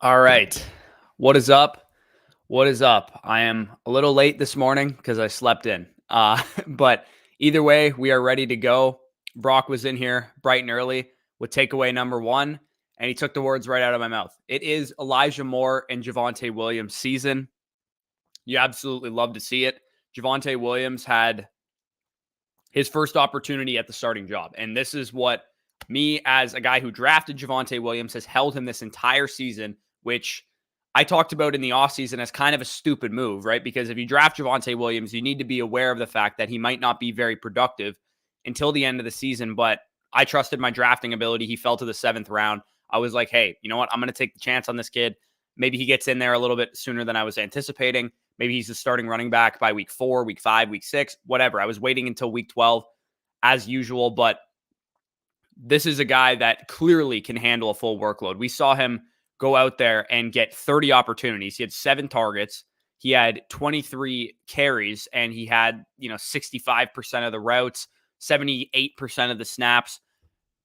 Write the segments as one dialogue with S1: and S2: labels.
S1: All right. What is up? What is up? I am a little late this morning because I slept in. But either way, we are ready to go. Brock was in here bright and early with takeaway number one, and he took the words right out of my mouth. It is Elijah Moore and Javonte Williams season. You absolutely love to see it. Javonte Williams had his first opportunity at the starting job. And this is what me, as a guy who drafted Javonte Williams, has held him this entire season, which I talked about in the offseason as kind of a stupid move, right? Because if you draft Javonte Williams, you need to be aware of the fact that he might not be very productive until the end of the season. But I trusted my drafting ability. He fell to the 7th round. I was like, hey, you know what? I'm going to take the chance on this kid. Maybe he gets in there a little bit sooner than I was anticipating. Maybe he's the starting running back by week 4, week 5, week 6, whatever. I was waiting until week 12 as usual, but this is a guy that clearly can handle a full workload. We saw him go out there and get 30 opportunities. He had 7 targets. He had 23 carries, and he had, 65% of the routes, 78% of the snaps.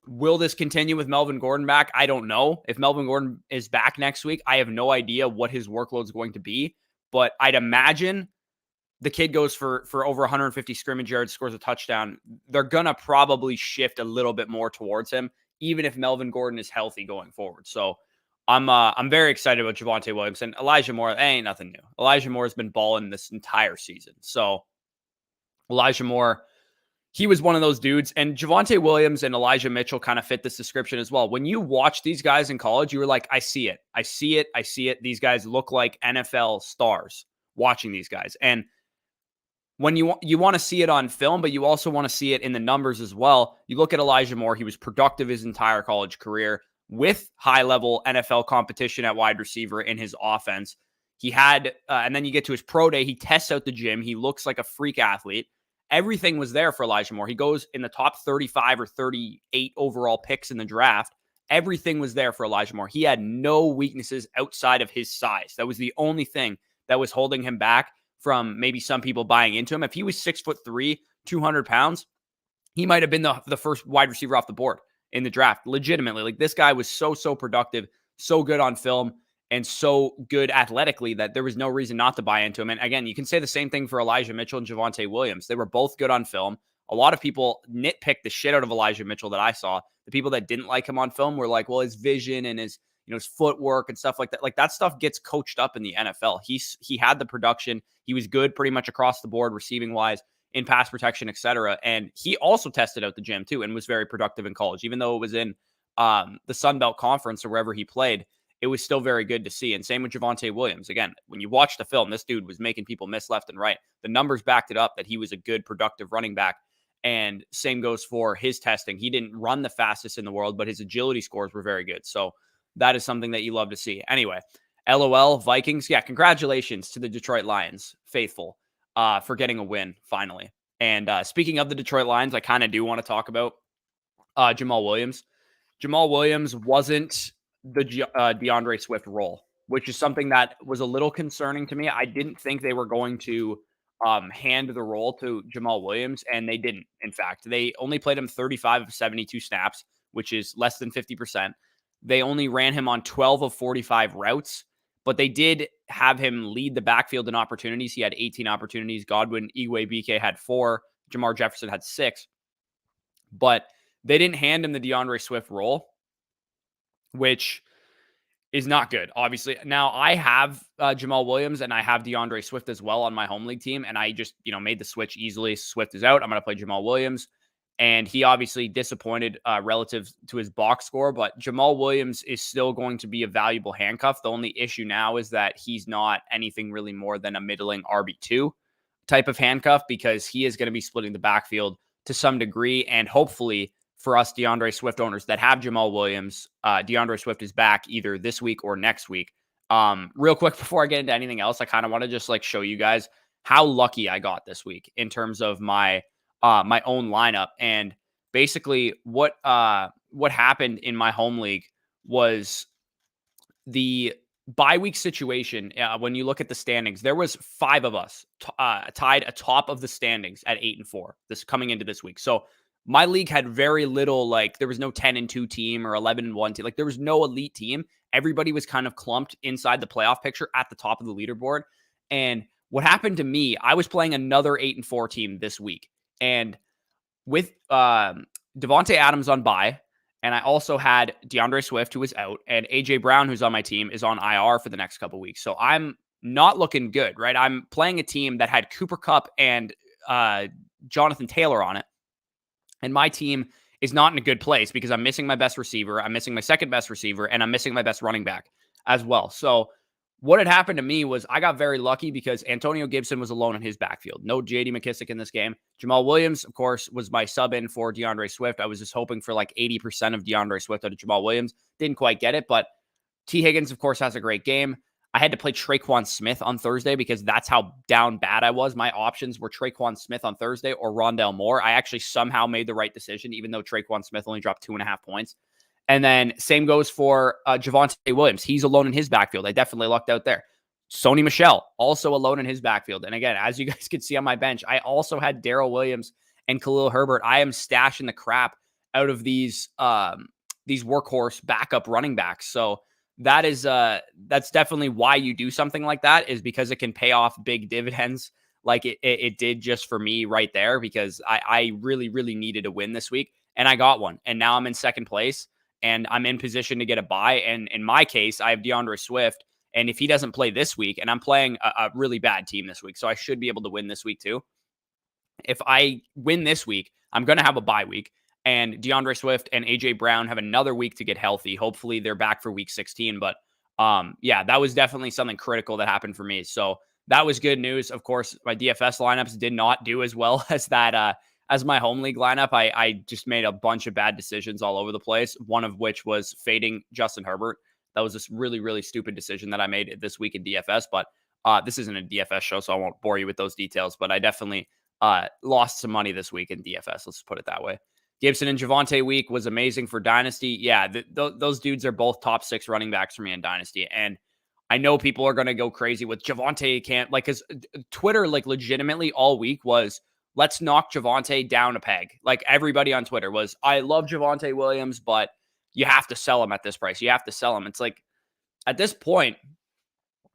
S1: Will this continue with Melvin Gordon back? I don't know. If Melvin Gordon is back next week, I have no idea what his workload is going to be. But I'd imagine the kid goes for over 150 scrimmage yards, scores a touchdown. They're going to probably shift a little bit more towards him, even if Melvin Gordon is healthy going forward. So I'm very excited about Javonte Williams. And Elijah Moore, ain't nothing new. Elijah Moore has been balling this entire season. So Elijah Moore, he was one of those dudes. And Javonte Williams and Elijah Mitchell kind of fit this description as well. When you watch these guys in college, you were like, I see it. I see it. I see it. These guys look like NFL stars watching these guys. And when you want to see it on film, but you also want to see it in the numbers as well. You look at Elijah Moore. He was productive his entire college career with high-level NFL competition at wide receiver in his offense. He had, and then you get to his pro day, he tests out the gym. He looks like a freak athlete. Everything was there for Elijah Moore. He goes in the top 35 or 38 overall picks in the draft. Everything was there for Elijah Moore. He had no weaknesses outside of his size. That was the only thing that was holding him back from maybe some people buying into him. If he was 6'3", 200 pounds, he might have been the first wide receiver off the board in the draft. Legitimately, like this guy was so productive, so good on film, and so good athletically that there was no reason not to buy into him. And again, you can say the same thing for Elijah Mitchell and Javonte Williams. They were both good on film. A lot of people nitpicked the shit out of Elijah Mitchell that I saw. The people that didn't like him on film were like, well, his vision and his footwork and stuff like that. Like that stuff gets coached up in the NFL. He had the production. He was good pretty much across the board, receiving wise, in pass protection, etc. And he also tested out the gym too and was very productive in college, even though it was in the Sun Belt Conference or wherever he played. It was still very good to see. And same with Javonte Williams. Again, when you watch the film, this dude was making people miss left and right. The numbers backed it up that he was a good, productive running back. And same goes for his testing. He didn't run the fastest in the world, but his agility scores were very good. So that is something that you love to see. Anyway, LOL, Vikings. Yeah, congratulations to the Detroit Lions faithful for getting a win finally. And speaking of the Detroit Lions, I kind of do want to talk about Jamal Williams. Jamal Williams wasn't the DeAndre Swift role, which is something that was a little concerning to me. I didn't think they were going to hand the role to Jamal Williams, and they didn't. In fact, they only played him 35 of 72 snaps, which is less than 50%. They only ran him on 12 of 45 routes, but they did have him lead the backfield in opportunities. He had 18 opportunities. Godwin, Igwe, had 4. Jamar Jefferson had 6. But they didn't hand him the DeAndre Swift role, which is not good, obviously. Now, I have Jamal Williams and I have DeAndre Swift as well on my home league team, and I just, made the switch easily. Swift is out. I'm going to play Jamal Williams. And he obviously disappointed relative to his box score, but Jamal Williams is still going to be a valuable handcuff. The only issue now is that he's not anything really more than a middling RB2 type of handcuff because he is going to be splitting the backfield to some degree. And hopefully for us DeAndre Swift owners that have Jamal Williams, DeAndre Swift is back either this week or next week. Real quick before I get into anything else, I kind of want to just show you guys how lucky I got this week in terms of my own lineup. And basically what happened in my home league was the bye week situation. When you look at the standings, there was 5 of us tied atop of the standings at 8-4 this coming into this week. So my league had very little, like there was no 10-2 team or 11-1 team. Like there was no elite team. Everybody was kind of clumped inside the playoff picture at the top of the leaderboard. And what happened to me, I was playing another 8-4 team this week. And with Devontae Adams on bye, and I also had DeAndre Swift, who was out, and AJ Brown, who's on my team, is on IR for the next couple of weeks. So I'm not looking good, right? I'm playing a team that had Cooper Kupp and Jonathan Taylor on it. And my team is not in a good place because I'm missing my best receiver. I'm missing my second best receiver, and I'm missing my best running back as well. So what had happened to me was I got very lucky because Antonio Gibson was alone in his backfield. No J.D. McKissic in this game. Jamal Williams, of course, was my sub-in for DeAndre Swift. I was just hoping for like 80% of DeAndre Swift out of Jamal Williams. Didn't quite get it, but T. Higgins, of course, has a great game. I had to play Traquan Smith on Thursday because that's how down bad I was. My options were Traquan Smith on Thursday or Rondale Moore. I actually somehow made the right decision, even though Traquan Smith only dropped 2.5 points. And then same goes for Javonte Williams. He's alone in his backfield. I definitely lucked out there. Sony Michel, also alone in his backfield. And again, as you guys can see on my bench, I also had Daryl Williams and Khalil Herbert. I am stashing the crap out of these workhorse backup running backs. So that's definitely why you do something like that, is because it can pay off big dividends like it did just for me right there, because I really, really needed a win this week, and I got one. And now I'm in second place, and I'm in position to get a bye. And in my case, I have DeAndre Swift. And if he doesn't play this week, and I'm playing a really bad team this week, so I should be able to win this week too. If I win this week, I'm going to have a bye week. And DeAndre Swift and AJ Brown have another week to get healthy. Hopefully they're back for week 16. But yeah, that was definitely something critical that happened for me. So that was good news. Of course, my DFS lineups did not do as well as that, as my home league lineup. I just made a bunch of bad decisions all over the place. One of which was fading Justin Herbert. That was this really, really stupid decision that I made this week in DFS. But this isn't a DFS show, so I won't bore you with those details. But I definitely lost some money this week in DFS. Let's put it that way. Gibson and Javonte week was amazing for Dynasty. Yeah, those dudes are both top 6 running backs for me in Dynasty. And I know people are going to go crazy with Javonte can't, like, because Twitter, like, legitimately all week was, let's knock Javonte down a peg. Like, everybody on Twitter was, I love Javonte Williams, but you have to sell him at this price. You have to sell him. It's like, at this point,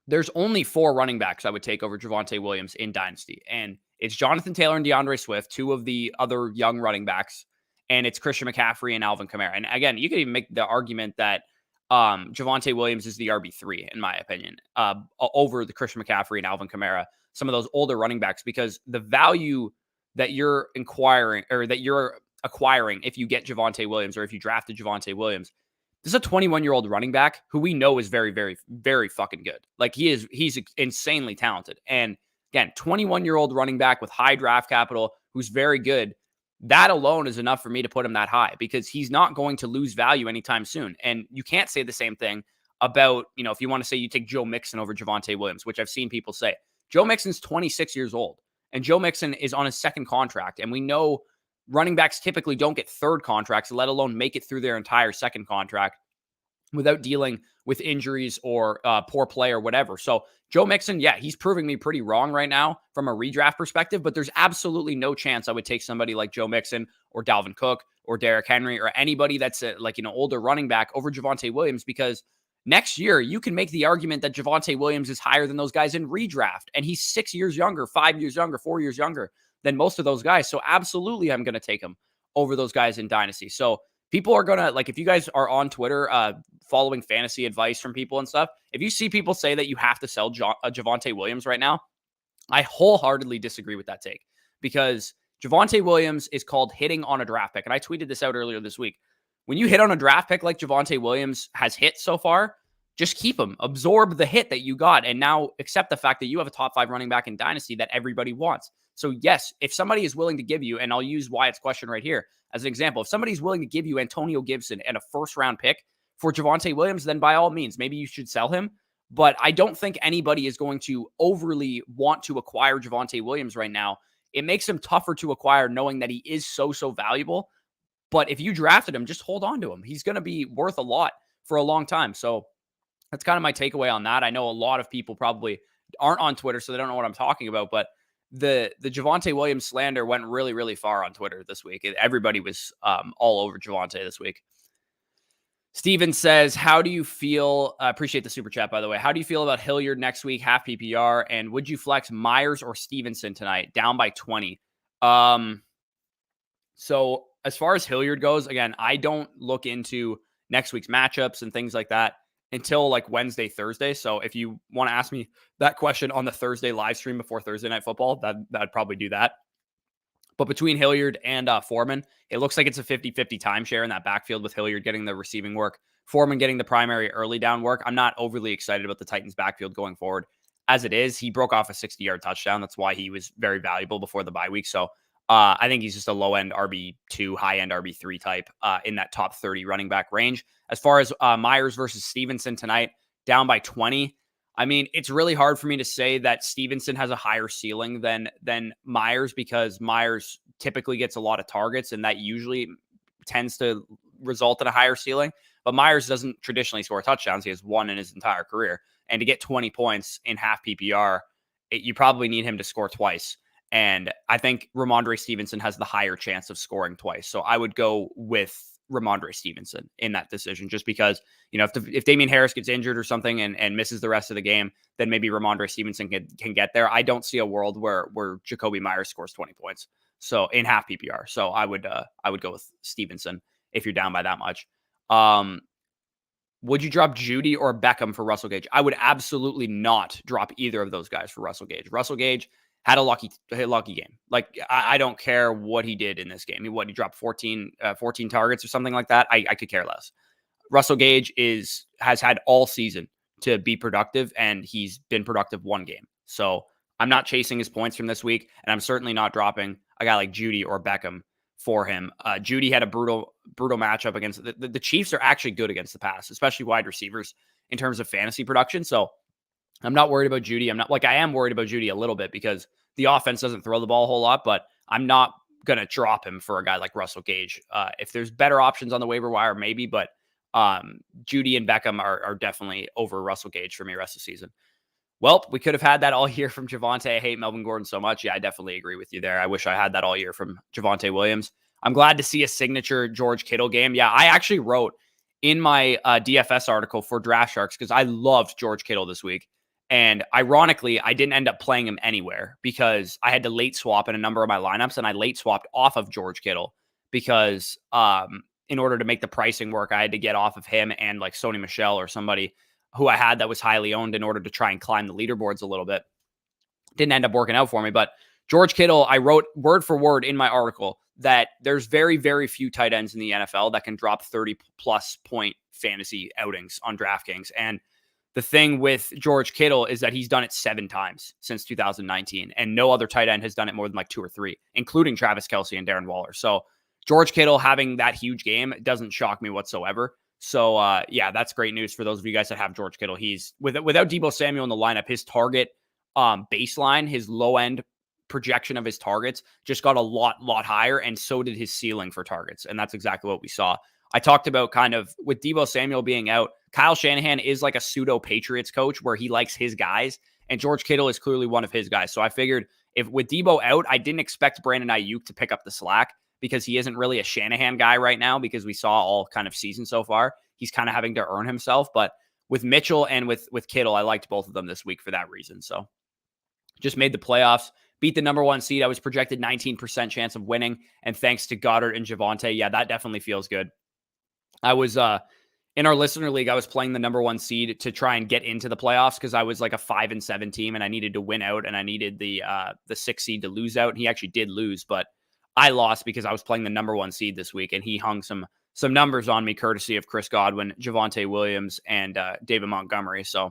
S1: there's only 4 running backs I would take over Javonte Williams in Dynasty. And it's Jonathan Taylor and DeAndre Swift, 2 of the other young running backs. And it's Christian McCaffrey and Alvin Kamara. And again, you could even make the argument that Javonte Williams is the RB3, in my opinion, over the Christian McCaffrey and Alvin Kamara, some of those older running backs, because the value that you're acquiring if you get Javonte Williams, or if you drafted Javonte Williams, this is a 21-year-old running back who we know is very, very, very fucking good. Like, he's insanely talented. And again, 21-year-old running back with high draft capital who's very good. That alone is enough for me to put him that high, because he's not going to lose value anytime soon. And you can't say the same thing about, if you want to say you take Joe Mixon over Javonte Williams, which I've seen people say. Joe Mixon's 26 years old, and Joe Mixon is on his second contract. And we know running backs typically don't get third contracts, let alone make it through their entire second contract without dealing with injuries or poor play or whatever. So Joe Mixon, yeah, he's proving me pretty wrong right now from a redraft perspective, but there's absolutely no chance I would take somebody like Joe Mixon or Dalvin Cook or Derrick Henry or anybody that's older running back over Javonte Williams, because next year you can make the argument that Javonte Williams is higher than those guys in redraft, and he's 6 years younger, 5 years younger, 4 years younger than most of those guys. So absolutely I'm going to take him over those guys in Dynasty. So people are going to, like, if you guys are on Twitter following fantasy advice from people and stuff, if you see people say that you have to sell Javonte Williams right now, I wholeheartedly disagree with that take, because Javonte Williams is called hitting on a draft pick. And I tweeted this out earlier this week. When you hit on a draft pick like Javonte Williams has hit so far, just keep him, absorb the hit that you got, and now accept the fact that you have a top 5 running back in Dynasty that everybody wants. So yes, if somebody is willing to give you, and I'll use Wyatt's question right here as an example, if somebody's willing to give you Antonio Gibson and a first-round pick for Javonte Williams, then by all means, maybe you should sell him. But I don't think anybody is going to overly want to acquire Javonte Williams right now. It makes him tougher to acquire knowing that he is so valuable. But if you drafted him, just hold on to him. He's going to be worth a lot for a long time. So that's kind of my takeaway on that. I know a lot of people probably aren't on Twitter, so they don't know what I'm talking about. But the Javonte Williams slander went really, really far on Twitter this week. Everybody was all over Javonte this week. Steven says, how do you feel? Appreciate the super chat, by the way. How do you feel about Hilliard next week, half PPR? And would you flex Myers or Stevenson tonight, down by 20? So as far as Hilliard goes, again, I don't look into next week's matchups and things like that until like Wednesday, Thursday. So if you want to ask me that question on the Thursday live stream before Thursday Night Football, that'd probably do that. But between Hilliard and Foreman, it looks like it's a 50-50 timeshare in that backfield with Hilliard getting the receiving work, Foreman getting the primary early down work. I'm not overly excited about the Titans backfield going forward. As it is, he broke off a 60-yard touchdown. That's why he was very valuable before the bye week. So I think he's just a low-end RB2, high-end RB3 type in that top 30 running back range. As far as Myers versus Stevenson tonight, down by 20. I mean, it's really hard for me to say that Stevenson has a higher ceiling than Myers, because Myers typically gets a lot of targets, and that usually tends to result in a higher ceiling. But Myers doesn't traditionally score touchdowns. He has one in his entire career. And to get 20 points in half PPR, you probably need him to score twice. And I think Ramondre Stevenson has the higher chance of scoring twice. So I would go with Ramondre Stevenson in that decision, just because, if Damian Harris gets injured or something and misses the rest of the game, then maybe Ramondre Stevenson can get there. I don't see a world where Jacoby Myers scores 20 points. So in half PPR. So I would go with Stevenson if you're down by that much. Would you drop Judy or Beckham for Russell Gage? I would absolutely not drop either of those guys for Russell Gage. Russell Gage had a lucky game. Like, I don't care what he did in this game. He dropped 14 targets or something like that. I could care less. Russell Gage has had all season to be productive, and he's been productive one game. So I'm not chasing his points from this week, and I'm certainly not dropping a guy like Judy or Beckham for him. Judy had a brutal matchup against the Chiefs. Are actually good against the pass, especially wide receivers in terms of fantasy production. So I'm not worried about Judy. I am worried about Judy a little bit because the offense doesn't throw the ball a whole lot, but I'm not going to drop him for a guy like Russell Gage. If there's better options on the waiver wire, maybe, but Judy and Beckham are definitely over Russell Gage for me rest of the season. Well, we could have had that all year from Javonte. I hate Melvin Gordon so much. Yeah, I definitely agree with you there. I wish I had that all year from Javonte Williams. I'm glad to see a signature George Kittle game. Yeah, I actually wrote in my DFS article for Draft Sharks because I loved George Kittle this week. And ironically, I didn't end up playing him anywhere because I had to late swap in a number of my lineups, and I late swapped off of George Kittle because in order to make the pricing work, I had to get off of him and like Sony Michel or somebody who I had that was highly owned in order to try and climb the leaderboards a little bit. Didn't end up working out for me, but George Kittle, I wrote word for word in my article that there's very, very few tight ends in the NFL that can drop 30-plus point fantasy outings on DraftKings. And the thing with George Kittle is that he's done it 7 times since 2019, and no other tight end has done it more than like 2 or 3, including Travis Kelce and Darren Waller. So George Kittle having that huge game doesn't shock me whatsoever. So, yeah, that's great news for those of you guys that have George Kittle. He's without Deebo Samuel in the lineup, his target baseline, his low end projection of his targets just got a lot higher, and so did his ceiling for targets. And that's exactly what we saw. I talked about kind of with Deebo Samuel being out, Kyle Shanahan is like a pseudo Patriots coach where he likes his guys, and George Kittle is clearly one of his guys. So I figured if with Deebo out, I didn't expect Brandon Ayuk to pick up the slack because he isn't really a Shanahan guy right now because we saw all kind of season so far. He's kind of having to earn himself. But with Mitchell and with Kittle, I liked both of them this week for that reason. So just made the playoffs, beat the number 1 seed. I was projected 19% chance of winning. And thanks to Goddard and Javonte, yeah, that definitely feels good. I was in our listener league, I was playing the number 1 seed to try and get into the playoffs because I was like a 5-7 team and I needed to win out and I needed the 6 seed to lose out. And he actually did lose, but I lost because I was playing the number 1 seed this week, and he hung some numbers on me courtesy of Chris Godwin, Javonte Williams, and David Montgomery. So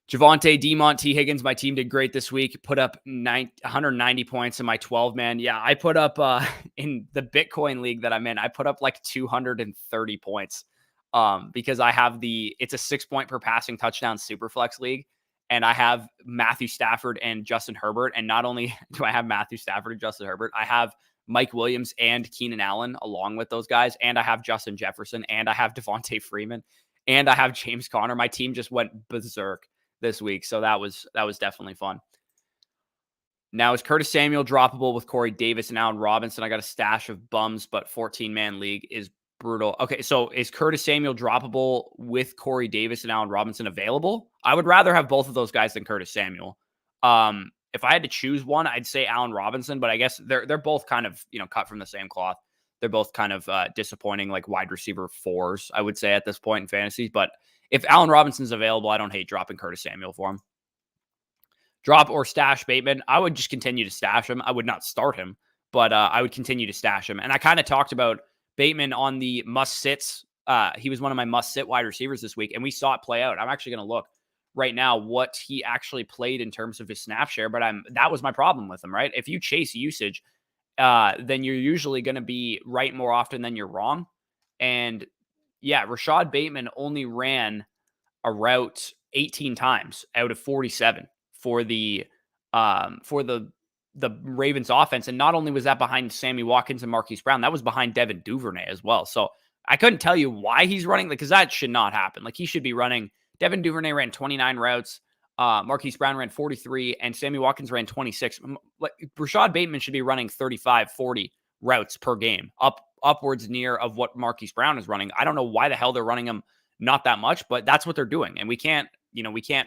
S1: Javonte, Demont, T. Higgins, my team did great this week. Put up 190 points in my 12-man. Yeah, I put up in the Bitcoin league that I'm in, I put up like 230 points because I have it's a 6-point per passing touchdown Superflex league. And I have Matthew Stafford and Justin Herbert. And not only do I have Matthew Stafford and Justin Herbert, I have Mike Williams and Keenan Allen along with those guys. And I have Justin Jefferson, and I have Devontae Freeman, and I have James Conner. My team just went berserk this week. So that was definitely fun. Now, is Curtis Samuel droppable with Corey Davis and Allen Robinson? I got a stash of bums, but 14-man league is brutal. Okay, so is Curtis Samuel droppable with Corey Davis and Allen Robinson available? I would rather have both of those guys than Curtis Samuel. If I had to choose one, I'd say Allen Robinson, but I guess they're both kind of, cut from the same cloth. They're both kind of disappointing, like wide receiver fours, I would say, at this point in fantasy. But if Allen Robinson's available, I don't hate dropping Curtis Samuel for him. Drop or stash Bateman. I would just continue to stash him. I would not start him, but I would continue to stash him. And I kind of talked about Bateman on the must-sits. He was one of my must-sit wide receivers this week, and we saw it play out. I'm actually going to look right now what he actually played in terms of his snap share, but that was my problem with him, right? If you chase usage, then you're usually going to be right more often than you're wrong. And yeah, Rashad Bateman only ran a route 18 times out of 47 for the Ravens offense. And not only was that behind Sammy Watkins and Marquise Brown, that was behind Devin Duvernay as well. So I couldn't tell you why he's running, because that should not happen. Like, he should be running. Devin Duvernay ran 29 routes. Marquise Brown ran 43 and Sammy Watkins ran 26. Like, Rashad Bateman should be running 35, 40 routes per game, upwards near of what Marquise Brown is running. I don't know why the hell they're running him not that much, but that's what they're doing. And we can't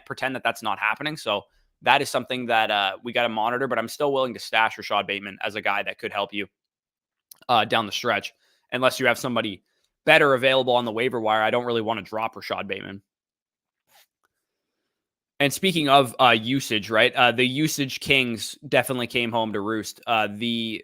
S1: pretend that that's not happening. So that is something that we got to monitor, but I'm still willing to stash Rashad Bateman as a guy that could help you down the stretch. Unless you have somebody better available on the waiver wire, I don't really want to drop Rashad Bateman. And speaking of usage, right? The usage kings definitely came home to roost. The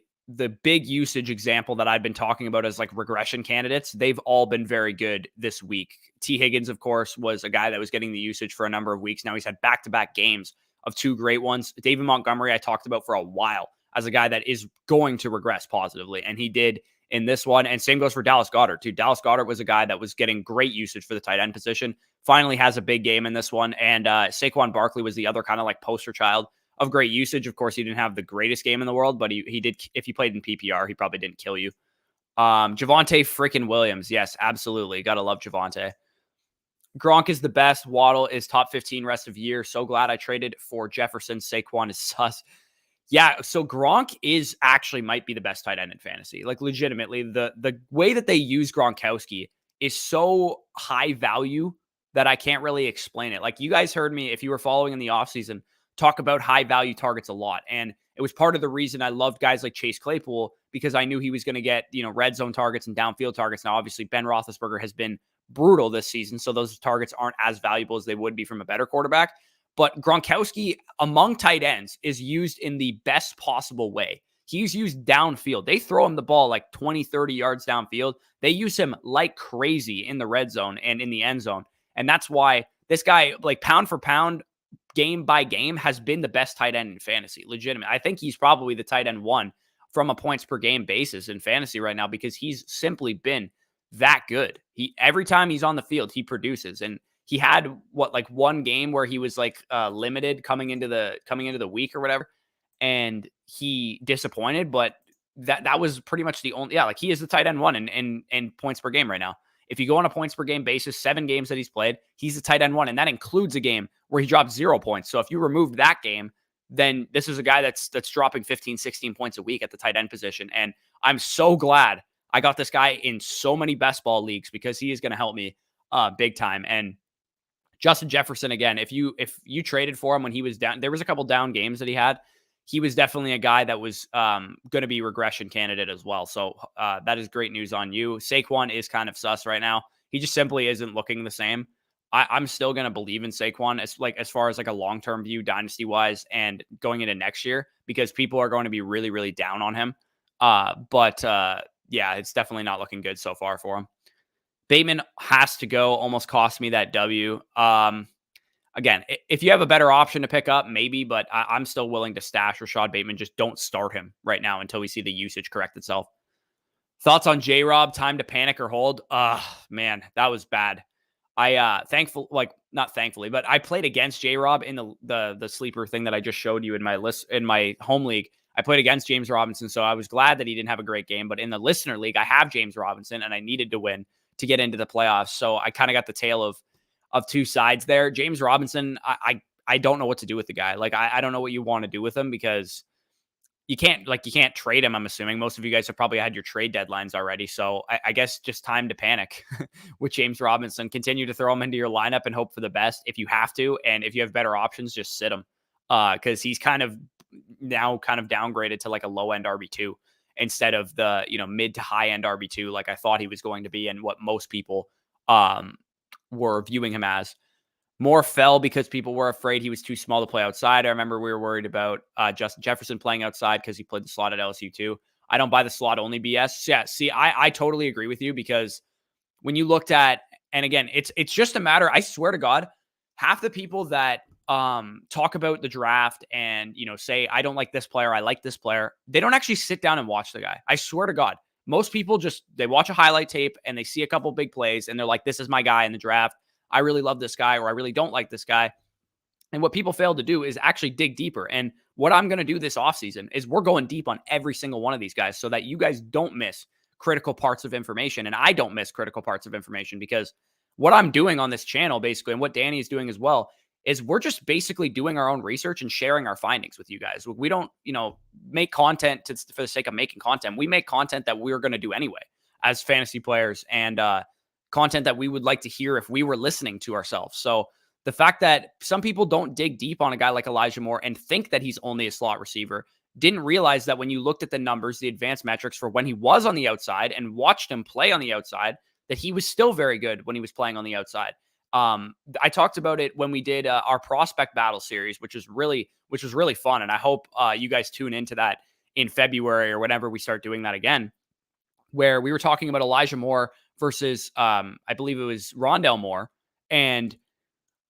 S1: big usage example that I've been talking about as like regression candidates, they've all been very good this week. T. Higgins, of course, was a guy that was getting the usage for a number of weeks. Now he's had back-to-back games of two great ones. David Montgomery, I talked about for a while as a guy that is going to regress positively, and he did in this one. And same goes for Dallas Goddard, too. Dallas Goddard was a guy that was getting great usage for the tight end position. Finally has a big game in this one. And Saquon Barkley was the other kind of like poster child of great usage. Of course, he didn't have the greatest game in the world, but he did. If he played in PPR, he probably didn't kill you. Javonte freaking Williams. Yes, absolutely. Got to love Javonte. Gronk is the best. Waddle is top 15 rest of year. So glad I traded for Jefferson. Saquon is sus. Yeah, so Gronk is actually might be the best tight end in fantasy. Like, legitimately, the way that they use Gronkowski is so high value that I can't really explain it. Like, you guys heard me, if you were following in the offseason, talk about high value targets a lot. And it was part of the reason I loved guys like Chase Claypool, because I knew he was going to get, red zone targets and downfield targets. Now, obviously, Ben Roethlisberger has been brutal this season, so those targets aren't as valuable as they would be from a better quarterback. But Gronkowski, among tight ends, is used in the best possible way. He's used downfield. They throw him the ball like 20, 30 yards downfield. They use him like crazy in the red zone and in the end zone. And that's why this guy, like, pound for pound, game by game, has been the best tight end in fantasy. Legitimate. I think he's probably the tight end one from a points per game basis in fantasy right now, because he's simply been that good. Every time he's on the field, he produces. And he had one game where he was limited coming into the week or whatever, and he disappointed. But that was pretty much the only. Yeah, he is the tight end one in points per game right now. If you go on a points per game basis, 7 games that he's played, he's the tight end one, and that includes a game where he dropped 0 points. So if you removed that game, then this is a guy that's dropping 15, 16 points a week at the tight end position. And I'm so glad I got this guy in so many best ball leagues, because he is going to help me big time. And Justin Jefferson, again, if you traded for him when he was down, there was a couple down games that he had. He was definitely a guy that was going to be regression candidate as well. So that is great news on you. Saquon is kind of sus right now. He just simply isn't looking the same. I'm still going to believe in Saquon as far as a long-term view, dynasty wise, and going into next year, because people are going to be really, really down on him. But yeah, it's definitely not looking good so far for him. Bateman has to go. Almost cost me that W. Again, if you have a better option to pick up, maybe, but I'm still willing to stash Rashad Bateman. Just don't start him right now until we see the usage correct itself. Thoughts on J-Rob? Time to panic or hold? Man, that was bad. Not thankfully, but I played against J-Rob in the sleeper thing that I just showed you in my home league. I played against James Robinson, so I was glad that he didn't have a great game. But in the listener league, I have James Robinson, and I needed to win to get into the playoffs. So I kind of got the tale of two sides there. James Robinson, I don't know what to do with the guy. I don't know what you want to do with him, because you can't trade him. I'm assuming most of you guys have probably had your trade deadlines already. So I guess just time to panic with James Robinson. Continue to throw him into your lineup and hope for the best if you have to. And if you have better options, just sit him. Because he's kind of downgraded to like a low end RB2 instead of the, mid to high end RB2, like I thought he was going to be and what most people were viewing him as. Moore fell because people were afraid he was too small to play outside. I remember we were worried about Justin Jefferson playing outside because he played the slot at LSU too. I don't buy the slot only BS. Yeah, see, I totally agree with you, because when you looked at, and again, it's just a matter, I swear to God, half the people that talk about the draft and, say, I don't like this player, I like this player, they don't actually sit down and watch the guy. I swear to God. Most people they watch a highlight tape and they see a couple big plays and they're like, this is my guy in the draft. I really love this guy, or I really don't like this guy. And what people fail to do is actually dig deeper. And what I'm going to do this offseason is we're going deep on every single one of these guys so that you guys don't miss critical parts of information. And I don't miss critical parts of information, because what I'm doing on this channel, basically, and what Danny is doing as well, is we're just basically doing our own research and sharing our findings with you guys. We don't, make content for the sake of making content. We make content that we're going to do anyway as fantasy players, and content that we would like to hear if we were listening to ourselves. So the fact that some people don't dig deep on a guy like Elijah Moore and think that he's only a slot receiver, didn't realize that when you looked at the numbers, the advanced metrics for when he was on the outside and watched him play on the outside, that he was still very good when he was playing on the outside. I talked about it when we did our prospect battle series, which was really fun. And I hope you guys tune into that in February or whenever we start doing that again, where we were talking about Elijah Moore versus I believe it was Rondale Moore. And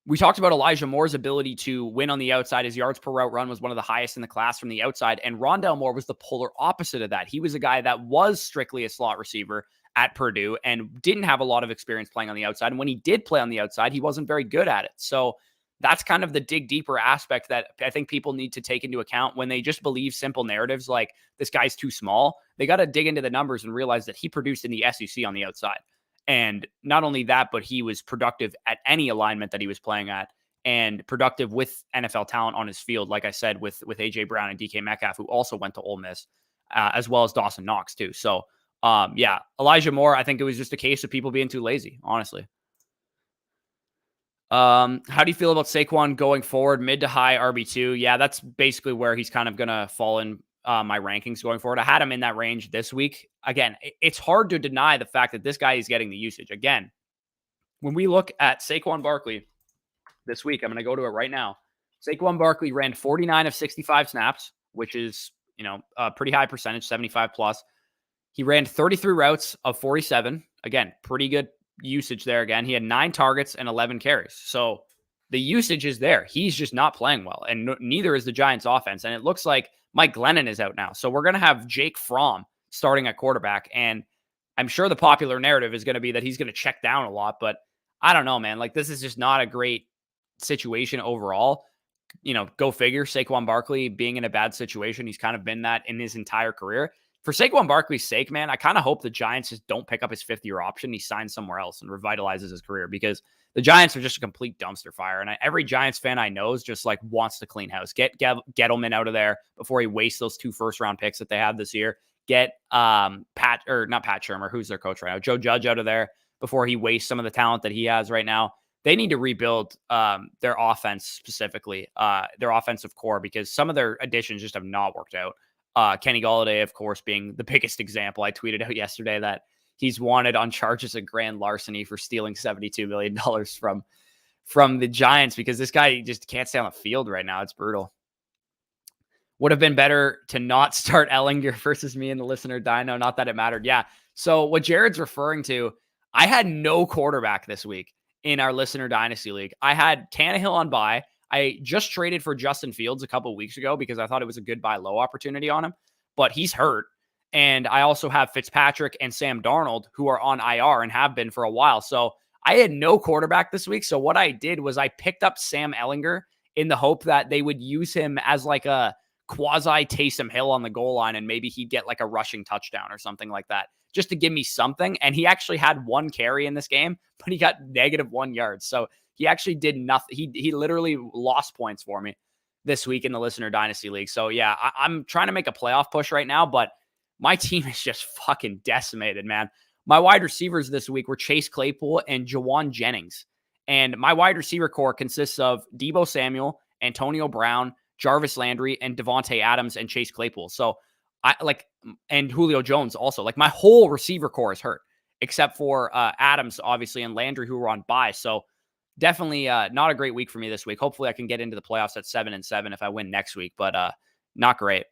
S1: we talked about Elijah Moore's ability to win on the outside. His yards per route run was one of the highest in the class from the outside. And Rondale Moore was the polar opposite of that. He was a guy that was strictly a slot receiver at Purdue and didn't have a lot of experience playing on the outside. And when he did play on the outside, he wasn't very good at it. So that's kind of the dig deeper aspect that I think people need to take into account when they just believe simple narratives like this guy's too small. They got to dig into the numbers and realize that he produced in the SEC on the outside. And not only that, but he was productive at any alignment that he was playing at, and productive with NFL talent on his field. Like I said, with AJ Brown and DK Metcalf, who also went to Ole Miss, as well as Dawson Knox too. So Elijah Moore, I think it was just a case of people being too lazy, honestly. How do you feel about Saquon going forward, mid to high RB2? Yeah, that's basically where he's kind of going to fall in my rankings going forward. I had him in that range this week. Again, it's hard to deny the fact that this guy is getting the usage. Again, when we look at Saquon Barkley this week, I'm going to go to it right now. Saquon Barkley ran 49 of 65 snaps, which is, a pretty high percentage, 75 plus. He ran 33 routes of 47. Again, pretty good usage there. Again, he had 9 targets and 11 carries. So the usage is there. He's just not playing well, and neither is the Giants offense. And it looks like Mike Glennon is out now. So we're going to have Jake Fromm starting at quarterback. And I'm sure the popular narrative is going to be that he's going to check down a lot, but I don't know, man. Like, this is just not a great situation overall. Go figure. Saquon Barkley being in a bad situation. He's kind of been that in his entire career. For Saquon Barkley's sake, man, I kind of hope the Giants just don't pick up his 5th-year option. He signs somewhere else and revitalizes his career, because the Giants are just a complete dumpster fire. And every Giants fan I know is just like wants to clean house. Get Gettleman out of there before he wastes those 2 first-round picks that they have this year. Get not Pat Shurmur, who's their coach right now, Joe Judge out of there before he wastes some of the talent that he has right now. They need to rebuild their offense, specifically their offensive core, because some of their additions just have not worked out. Kenny Golladay, of course, being the biggest example. I tweeted out yesterday that he's wanted on charges of grand larceny for stealing $72 million from the Giants, because this guy just can't stay on the field right now. It's brutal. Would have been better to not start Ellinger versus me and the listener Dino. Not that it mattered. Yeah. So what Jared's referring to, I had no quarterback this week in our listener dynasty league. I had Tannehill on bye. I just traded for Justin Fields a couple weeks ago because I thought it was a good buy low opportunity on him, but he's hurt. And I also have Fitzpatrick and Sam Darnold, who are on IR and have been for a while. So I had no quarterback this week. So what I did was I picked up Sam Ellinger in the hope that they would use him as like a quasi Taysom Hill on the goal line, and maybe he'd get like a rushing touchdown or something like that, just to give me something. And he actually had 1 carry in this game, but he got -1 yard. So he actually did nothing. He literally lost points for me. this week in the Listener Dynasty League. So yeah, I'm trying to make a playoff push right now, but my team is just fucking decimated, man. My wide receivers this week were Chase Claypool and Jawan Jennings. And my wide receiver core consists of Deebo Samuel, Antonio Brown, Jarvis Landry, and Devontae Adams and Chase Claypool. So and Julio Jones also. Like, my whole receiver core is hurt, except for Adams, obviously, and Landry, who were on bye. So definitely not a great week for me this week. Hopefully I can get into the playoffs at 7-7 if I win next week, but not great.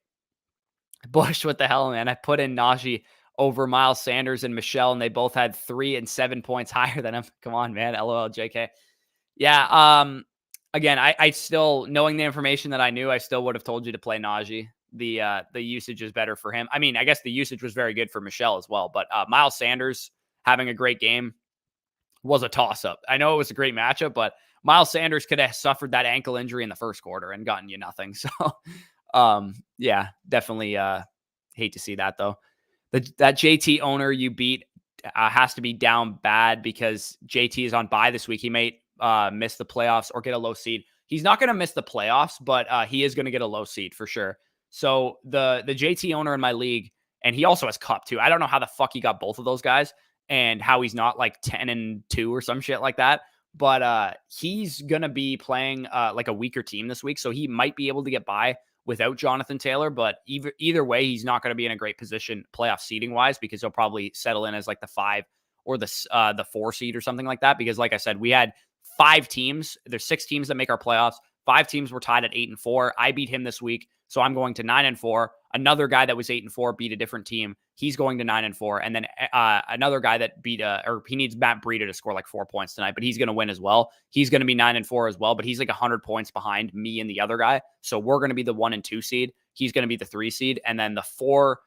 S1: Bush, what the hell, man? I put in Najee over Miles Sanders and Michelle, and they both had 3 and 7 points higher than him. Come on, man. LOL, JK. Yeah. Again, I still, knowing the information that I knew, I still would have told you to play Najee. The usage is better for him. I mean, I guess the usage was very good for Michelle as well, but Miles Sanders having a great game was a toss-up. I know it was a great matchup, but Miles Sanders could have suffered that ankle injury in the first quarter and gotten you nothing. So, yeah, definitely hate to see that, though. That JT owner you beat has to be down bad because JT is on bye this week. He may miss the playoffs or get a low seed. He's not going to miss the playoffs, but he is going to get a low seed for sure. So the JT owner in my league, and he also has Cup too. I don't know how the fuck he got both of those guys and how he's not like 10-2 or some shit like that. But he's going to be playing like a weaker team this week. So he might be able to get by without Jonathan Taylor, but either way, he's not going to be in a great position playoff seeding wise because he'll probably settle in as like the 5 or the 4 seed or something like that. Because like I said, we had 5 teams. There's 6 teams that make our playoffs. 5 teams were tied at 8-4. I beat him this week, so I'm going to 9-4. Another guy that was 8-4 beat a different team. He's going to 9-4, and then another guy that beat or he needs Matt Breida to score like 4 points tonight, but he's going to win as well. He's going to be 9-4 as well, but he's like 100 points behind me and the other guy. So we're going to be the 1 and 2 seed. He's going to be the 3 seed, and then the 4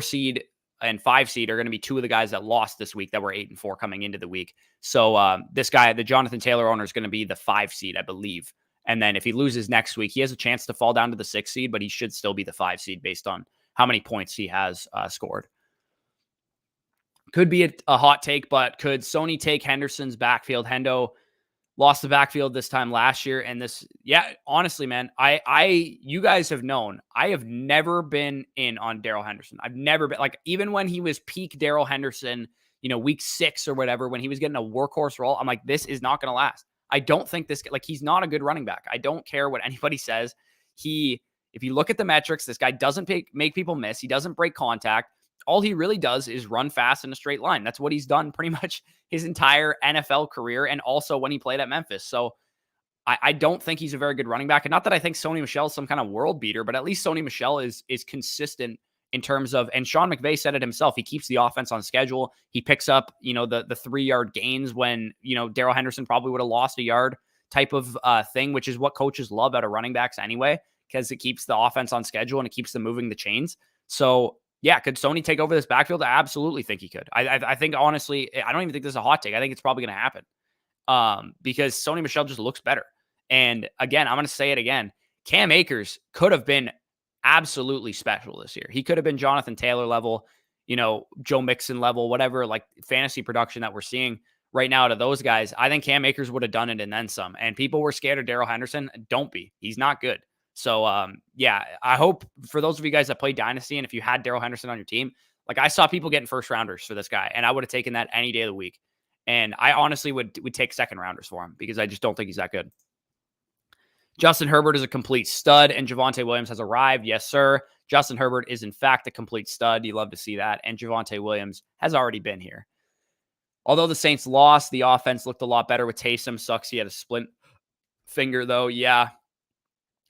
S1: seed and 5 seed are going to be 2 of the guys that lost this week that were 8-4 coming into the week. So this guy, the Jonathan Taylor owner, is going to be the 5 seed, I believe. And then if he loses next week, he has a chance to fall down to the 6 seed, but he should still be the 5 seed based on how many points he has scored. Could be a hot take, but could Sony take Henderson's backfield? Hendo lost the backfield this time last year. And this, yeah, honestly, man, you guys have known, I have never been in on Daryl Henderson. I've never been, like, even when he was peak Daryl Henderson, week 6 or whatever, when he was getting a workhorse role, I'm like, this is not going to last. I don't think he's not a good running back. I don't care what anybody says. If you look at the metrics, this guy doesn't make people miss. He doesn't break contact. All he really does is run fast in a straight line. That's what he's done pretty much his entire NFL career, and also when he played at Memphis. So I don't think he's a very good running back. And not that I think Sony Michel is some kind of world beater, but at least Sony Michel is consistent in terms of, and Sean McVay said it himself, he keeps the offense on schedule. He picks up, the 3-yard gains when, Daryl Henderson probably would have lost a yard type of thing, which is what coaches love out of running backs anyway, because it keeps the offense on schedule and it keeps them moving the chains. So yeah, could Sony take over this backfield? I absolutely think he could. I think, honestly, I don't even think this is a hot take. I think it's probably going to happen because Sony Michel just looks better. And again, I'm going to say it again. Cam Akers could have been absolutely special this year. He could have been Jonathan Taylor level, Joe Mixon level, whatever, like fantasy production that we're seeing right now out of those guys. I think Cam Akers would have done it and then some. And people were scared of Daryl Henderson. Don't be. He's not good. So, yeah, I hope for those of you guys that play Dynasty, and if you had Daryl Henderson on your team, like, I saw people getting first rounders for this guy, and I would have taken that any day of the week. And I honestly would take second rounders for him because I just don't think he's that good. Justin Herbert is a complete stud, and Javonte Williams has arrived. Yes, sir. Justin Herbert is, in fact, a complete stud. You love to see that. And Javonte Williams has already been here. Although the Saints lost, the offense looked a lot better with Taysom. Sucks he had a splint finger, though. Yeah.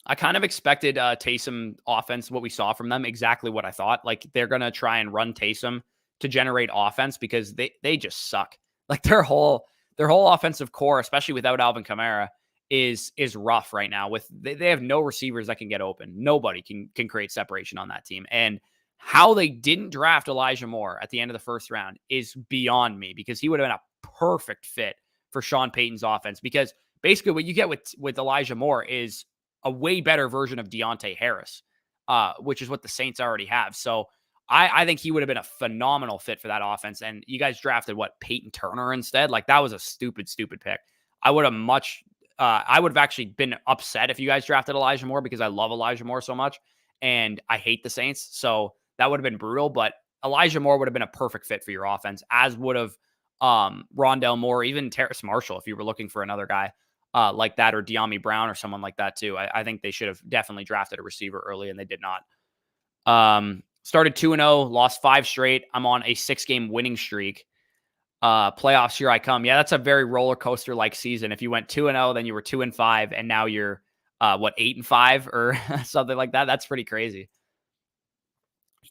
S1: I kind of expected Taysom offense, what we saw from them, exactly what I thought. Like, they're going to try and run Taysom to generate offense because they just suck. Like, their whole offensive core, especially without Alvin Kamara, is rough right now. They have no receivers that can get open. Nobody can create separation on that team. And how they didn't draft Elijah Moore at the end of the first round is beyond me, because he would have been a perfect fit for Sean Payton's offense. Because basically what you get with Elijah Moore is a way better version of Deontay Harris, which is what the Saints already have. So I think he would have been a phenomenal fit for that offense. And you guys drafted Peyton Turner instead? Like, that was a stupid pick. I would have much I would have actually been upset if you guys drafted Elijah Moore because I love Elijah Moore so much and I hate the Saints. So that would have been brutal, but Elijah Moore would have been a perfect fit for your offense, as would have Rondell Moore, even Terrace Marshall, if you were looking for another guy like that, or De'Ami Brown or someone like that too. I think they should have definitely drafted a receiver early, and they did not. Started 2-0, lost 5 straight. I'm on a 6-game winning streak. Playoffs, here I come. Yeah, that's a very roller coaster like season. If you went 2-0, then you were 2-5, and now you're 8-5 or something like that. That's pretty crazy.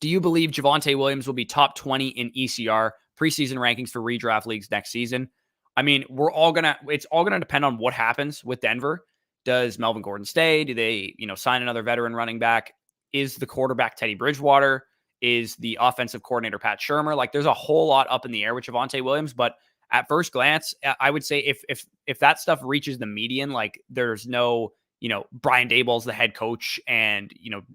S1: Do you believe Javonte Williams will be top 20 in ECR preseason rankings for redraft leagues next season? I mean, it's all gonna depend on what happens with Denver. Does Melvin Gordon stay? Do they, sign another veteran running back? Is the quarterback Teddy Bridgewater? Is the offensive coordinator Pat Shurmur? Like, there's a whole lot up in the air with Javonte Williams, but at first glance, I would say if that stuff reaches the median, like there's no, Brian Daboll's the head coach and,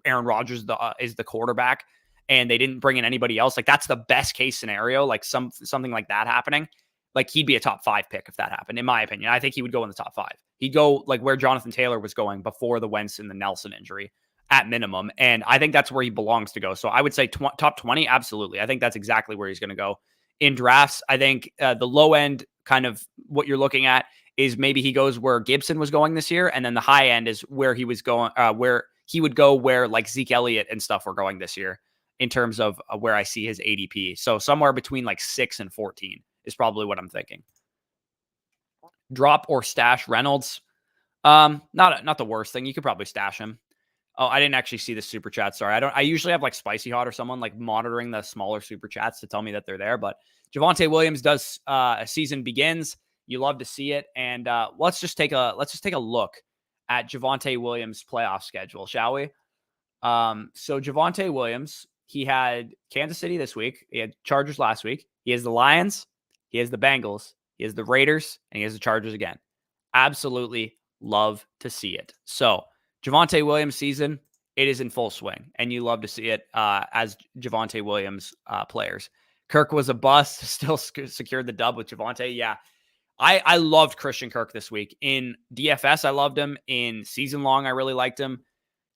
S1: Aaron Rodgers is the quarterback, and they didn't bring in anybody else. Like, that's the best case scenario. Like something like that happening, like he'd be a top 5 pick if that happened, in my opinion. I think he would go in the top 5. He'd go like where Jonathan Taylor was going before the Wentz and the Nelson injury at minimum. And I think that's where he belongs to go. So I would say top 20. Absolutely. I think that's exactly where he's going to go in drafts. I think the low end, kind of what you're looking at, is maybe he goes where Gibson was going this year. And then the high end is where he was going, where he would go, where like Zeke Elliott and stuff were going this year, in terms of where I see his ADP. So somewhere between like 6 and 14 is probably what I'm thinking. Drop or stash Reynolds. Not the worst thing. You could probably stash him. Oh, I didn't actually see the super chat. Sorry. I usually have like Spicy Hot or someone like monitoring the smaller super chats to tell me that they're there. But Javonte Williams does a season begins. You love to see it. And let's just take a look at Javonte Williams' playoff schedule, shall we? So Javonte Williams, he had Kansas City this week. He had Chargers last week. He has the Lions. He has the Bengals. He has the Raiders, and he has the Chargers again. Absolutely love to see it. So Javonte Williams season, it is in full swing, and you love to see it as Javonte Williams players. Kirk was a bust, still secured the dub with Javonte. Yeah, I loved Christian Kirk this week. In DFS, I loved him. In season long, I really liked him,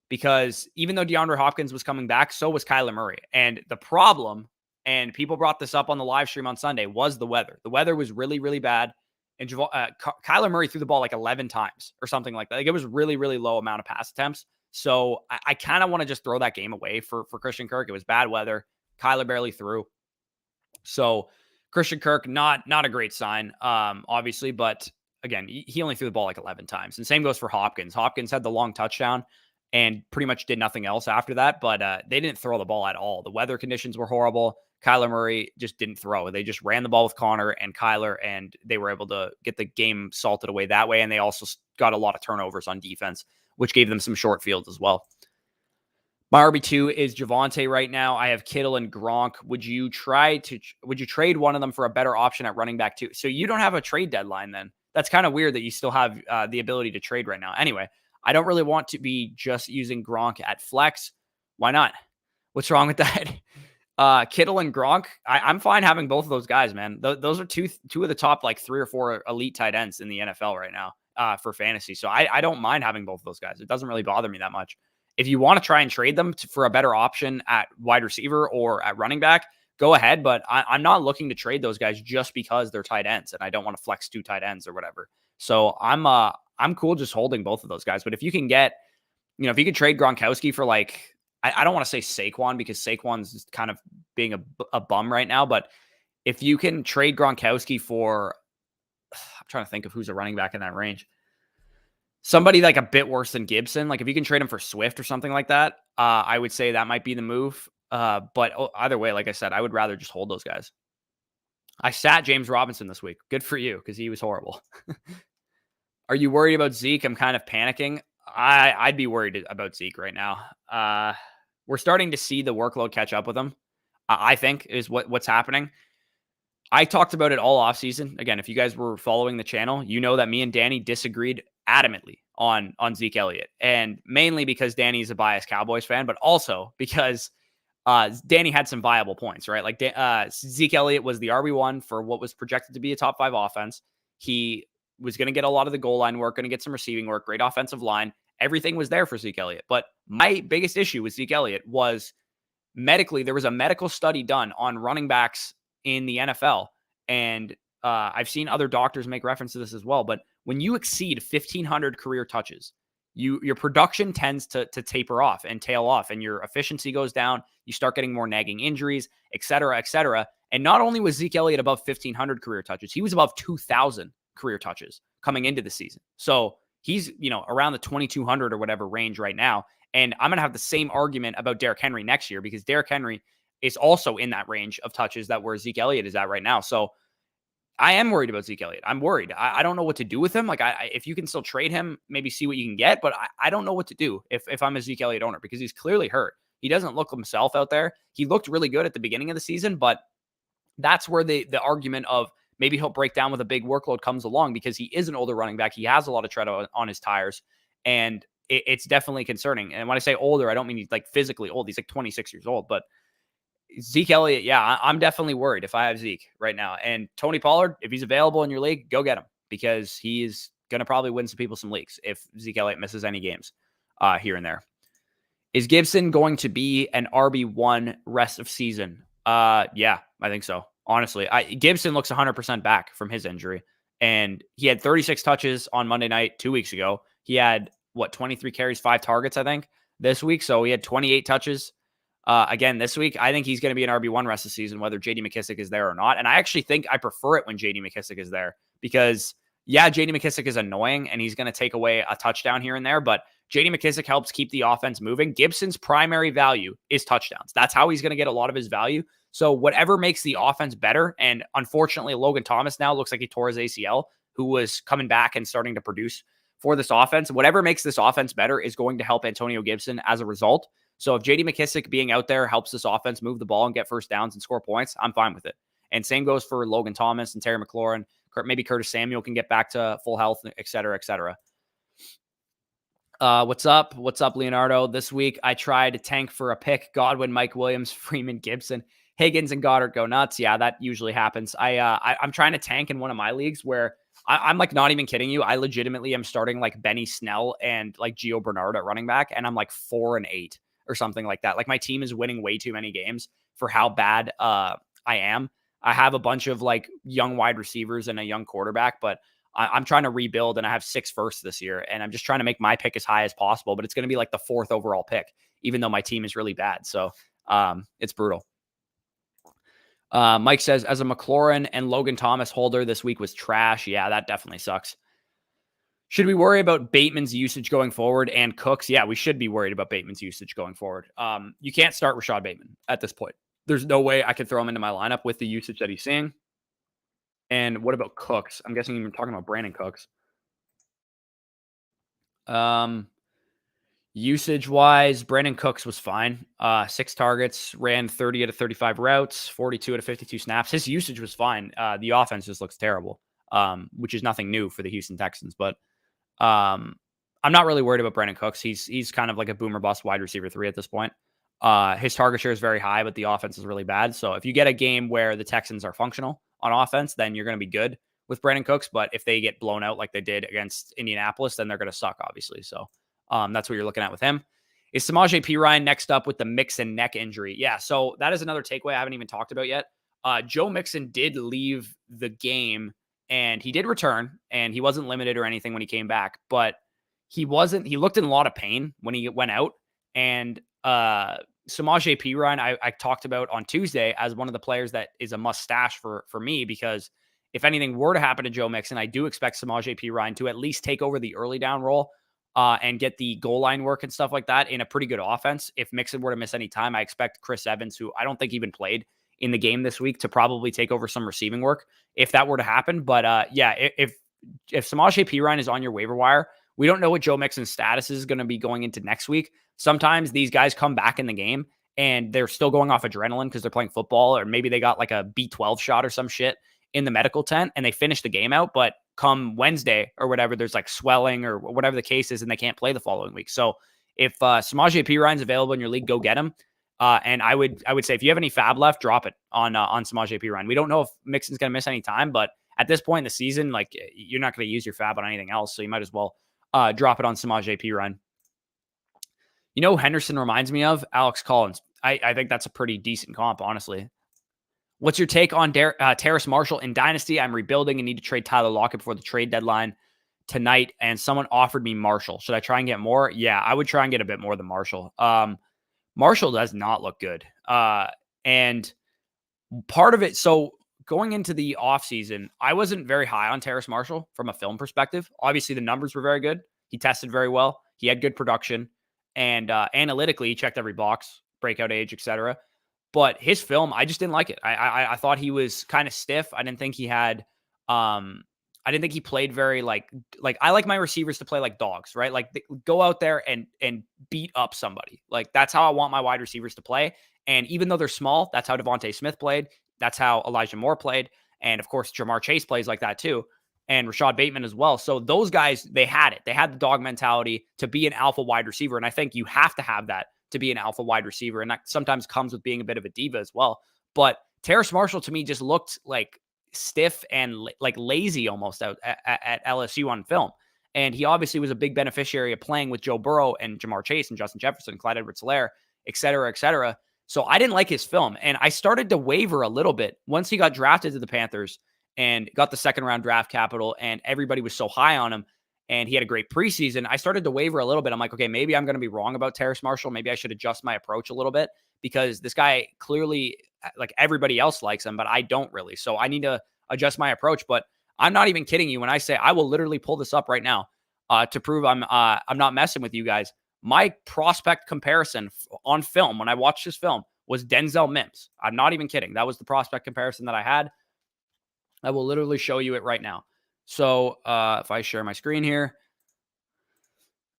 S1: because even though DeAndre Hopkins was coming back, so was Kyler Murray. And the problem, and people brought this up on the live stream on Sunday, was the weather. The weather was really, really bad. And Kyler Murray threw the ball like 11 times or something like that. Like, it was really, really low amount of pass attempts. So I kind of want to just throw that game away for Christian Kirk. It was bad weather. Kyler barely threw. So Christian Kirk, not a great sign, obviously. But again, he only threw the ball like 11 times. And same goes for Hopkins. Hopkins had the long touchdown and pretty much did nothing else after that. But they didn't throw the ball at all. The weather conditions were horrible. Kyler Murray just didn't throw. They just ran the ball with Connor and Kyler, and they were able to get the game salted away that way. And they also got a lot of turnovers on defense, which gave them some short fields as well. My RB2 is Javonte right now. I have Kittle and Gronk. Would you trade one of them for a better option at running back too? So you don't have a trade deadline then. That's kind of weird that you still have the ability to trade right now. Anyway, I don't really want to be just using Gronk at flex. Why not? What's wrong with that? Kittle and Gronk, I'm fine having both of those guys, man. Those are two of the top like 3 or 4 elite tight ends in the NFL right now for fantasy. So I don't mind having both of those guys. It doesn't really bother me that much. If you want to try and trade them for a better option at wide receiver or at running back, go ahead. But I'm not looking to trade those guys just because they're tight ends and I don't want to flex 2 tight ends or whatever. So I'm cool just holding both of those guys. But if you can get, if you could trade Gronkowski for like, I don't want to say Saquon, because Saquon's kind of being a bum right now. But if you can trade Gronkowski for, I'm trying to think of who's a running back in that range. Somebody like a bit worse than Gibson. Like if you can trade him for Swift or something like that, I would say that might be the move. But either way, like I said, I would rather just hold those guys. I sat James Robinson this week. Good for you, because he was horrible. Are you worried about Zeke? I'm kind of panicking. I'd be worried about Zeke right now. We're starting to see the workload catch up with him, I think, is what's happening. I talked about it all offseason. Again, if you guys were following the channel, you know that me and Danny disagreed adamantly on Zeke Elliott. And mainly because Danny's a biased Cowboys fan, but also because Danny had some viable points, right? Like Zeke Elliott was the RB1 for what was projected to be a top 5 offense. He was going to get a lot of the goal line work, going to get some receiving work, great offensive line. Everything was there for Zeke Elliott. But my biggest issue with Zeke Elliott was medically, there was a medical study done on running backs in the NFL. And I've seen other doctors make reference to this as well. But when you exceed 1,500 career touches, your production tends to taper off and tail off, and your efficiency goes down. You start getting more nagging injuries, et cetera, et cetera. And not only was Zeke Elliott above 1,500 career touches, he was above 2,000 career touches coming into the season. So he's, around the 2,200 or whatever range right now. And I'm going to have the same argument about Derrick Henry next year, because Derrick Henry is also in that range of touches that where Zeke Elliott is at right now. So I am worried about Zeke Elliott. I'm worried. I don't know what to do with him. Like, if you can still trade him, maybe see what you can get. But I don't know what to do if I'm a Zeke Elliott owner, because he's clearly hurt. He doesn't look himself out there. He looked really good at the beginning of the season, but that's where the argument of maybe he'll break down with a big workload comes along, because he is an older running back. He has a lot of tread on his tires, and it's definitely concerning. And when I say older, I don't mean he's like physically old. He's like 26 years old, but Zeke Elliott, yeah, I'm definitely worried if I have Zeke right now. And Tony Pollard, if he's available in your league, go get him, because he's going to probably win some people some leagues if Zeke Elliott misses any games here and there. Is Gibson going to be an RB1 rest of season? Yeah, I think so. Honestly, Gibson looks 100% back from his injury, and he had 36 touches on Monday night 2 weeks ago. He had 23 carries, 5 targets, I think, this week. So he had 28 touches. Again, this week, I think he's going to be an RB1 rest of the season, whether J.D. McKissic is there or not. And I actually think I prefer it when J.D. McKissic is there, because, yeah, J.D. McKissic is annoying and he's going to take away a touchdown here and there, but J.D. McKissic helps keep the offense moving. Gibson's primary value is touchdowns. That's how he's going to get a lot of his value. So whatever makes the offense better, and unfortunately, Logan Thomas now looks like he tore his ACL, who was coming back and starting to produce for this offense. Whatever makes this offense better is going to help Antonio Gibson as a result. So if J.D. McKissic being out there helps this offense move the ball and get first downs and score points, I'm fine with it. And same goes for Logan Thomas and Terry McLaurin. Maybe Curtis Samuel can get back to full health, et cetera, et cetera. What's up? What's up, Leonardo? This week, I tried to tank for a pick. Godwin, Mike Williams, Freeman, Gibson, Higgins, and Goddard go nuts. Yeah, that usually happens. I'm trying to tank in one of my leagues where I'm like not even kidding you. I legitimately am starting like Benny Snell and like Gio Bernard at running back, and I'm like 4-8 or something like that. Like my team is winning way too many games for how bad I am. I have a bunch of like young wide receivers and a young quarterback, but I'm trying to rebuild, and I have 6 firsts this year, and I'm just trying to make my pick as high as possible, but it's going to be like the 4th overall pick, even though my team is really bad. So it's brutal. Mike says, as a McLaurin and Logan Thomas holder, this week was trash. Yeah, that definitely sucks. Should we worry about Bateman's usage going forward and Cooks? Yeah, we should be worried about Bateman's usage going forward. You can't start Rashad Bateman at this point. There's no way I could throw him into my lineup with the usage that he's seeing. And what about Cooks? I'm guessing you're talking about Brandon Cooks. Usage-wise, Brandon Cooks was fine. 6 targets, ran 30 out of 35 routes, 42 out of 52 snaps. His usage was fine. The offense just looks terrible, which is nothing new for the Houston Texans. But I'm not really worried about Brandon Cooks. He's kind of like a boomer bust wide receiver 3 at this point. His target share is very high, but the offense is really bad. So if you get a game where the Texans are functional on offense, then you're going to be good with Brandon Cooks. But if they get blown out like they did against Indianapolis, then they're going to suck, obviously. So that's what you're looking at with him. Is Samaje Perine next up with the Mixon neck injury? Yeah, so that is another takeaway I haven't even talked about yet. Joe Mixon did leave the game, and he did return, and he wasn't limited or anything when he came back, but he looked in a lot of pain when he went out. And Samaje Perine, I talked about on Tuesday as one of the players that is a must stash for me, because if anything were to happen to Joe Mixon, I do expect Samaje Perine to at least take over the early down role and get the goal line work and stuff like that in a pretty good offense. If Mixon were to miss any time, I expect Chris Evans, who I don't think even played in the game this week, to probably take over some receiving work if that were to happen. But yeah, if Samaje Perine is on your waiver wire, we don't know what Joe Mixon's status is going to be going into next week. Sometimes these guys come back in the game and they're still going off adrenaline because they're playing football, or maybe they got like a B12 shot or some shit in the medical tent and they finish the game out. But come Wednesday or whatever, there's like swelling or whatever the case is, and they can't play the following week. So if Samaje Perine's available in your league, go get him. And I would say if you have any fab left, drop it on Samaje Perine. We don't know if Mixon's going to miss any time, but at this point in the season, like you're not going to use your fab on anything else. So you might as well drop it on Samaje Perine. You know who Henderson reminds me of? Alex Collins. I think that's a pretty decent comp, honestly. What's your take on Terrace Marshall in Dynasty? I'm rebuilding and need to trade Tyler Lockett before the trade deadline tonight, and someone offered me Marshall. Should I try and get more? Yeah, I would try and get a bit more than Marshall. Marshall does not look good. And part of it, so going into the offseason, I wasn't very high on Terrace Marshall from a film perspective. Obviously, the numbers were very good. He tested very well. He had good production. And analytically, he checked every box, breakout age, etc. But his film, I just didn't like it. I thought he was kind of stiff. I didn't think he had I didn't think he played very like I like my receivers to play like dogs, right? Like go out there and beat up somebody. Like that's how I want my wide receivers to play. And even though they're small, that's how Devontae Smith played. That's how Elijah Moore played. And of course, Jamar Chase plays like that too. And Rashad Bateman as well. So those guys, they had it. They had the dog mentality to be an alpha wide receiver. And I think you have to have that to be an alpha wide receiver. And that sometimes comes with being a bit of a diva as well. But Terrace Marshall to me just looked like stiff and like lazy almost out at LSU on film. And he obviously was a big beneficiary of playing with Joe Burrow and Jamar Chase and Justin Jefferson, Clyde Edwards-Helaire, et cetera, et cetera. So I didn't like his film. And I started to waver a little bit once he got drafted to the Panthers and got the second round draft capital, and everybody was so high on him, and he had a great preseason. I started to waver a little bit. I'm like, okay, maybe I'm going to be wrong about Terrace Marshall. Maybe I should adjust my approach a little bit because this guy clearly, like everybody else likes him, but I don't really. So I need to adjust my approach. But I'm not even kidding you when I say I will literally pull this up right now to prove I'm not messing with you guys. My prospect comparison on film when I watched this film was Denzel Mims. I'm not even kidding. That was the prospect comparison that I had. I will literally show you it right now. So if I share my screen here.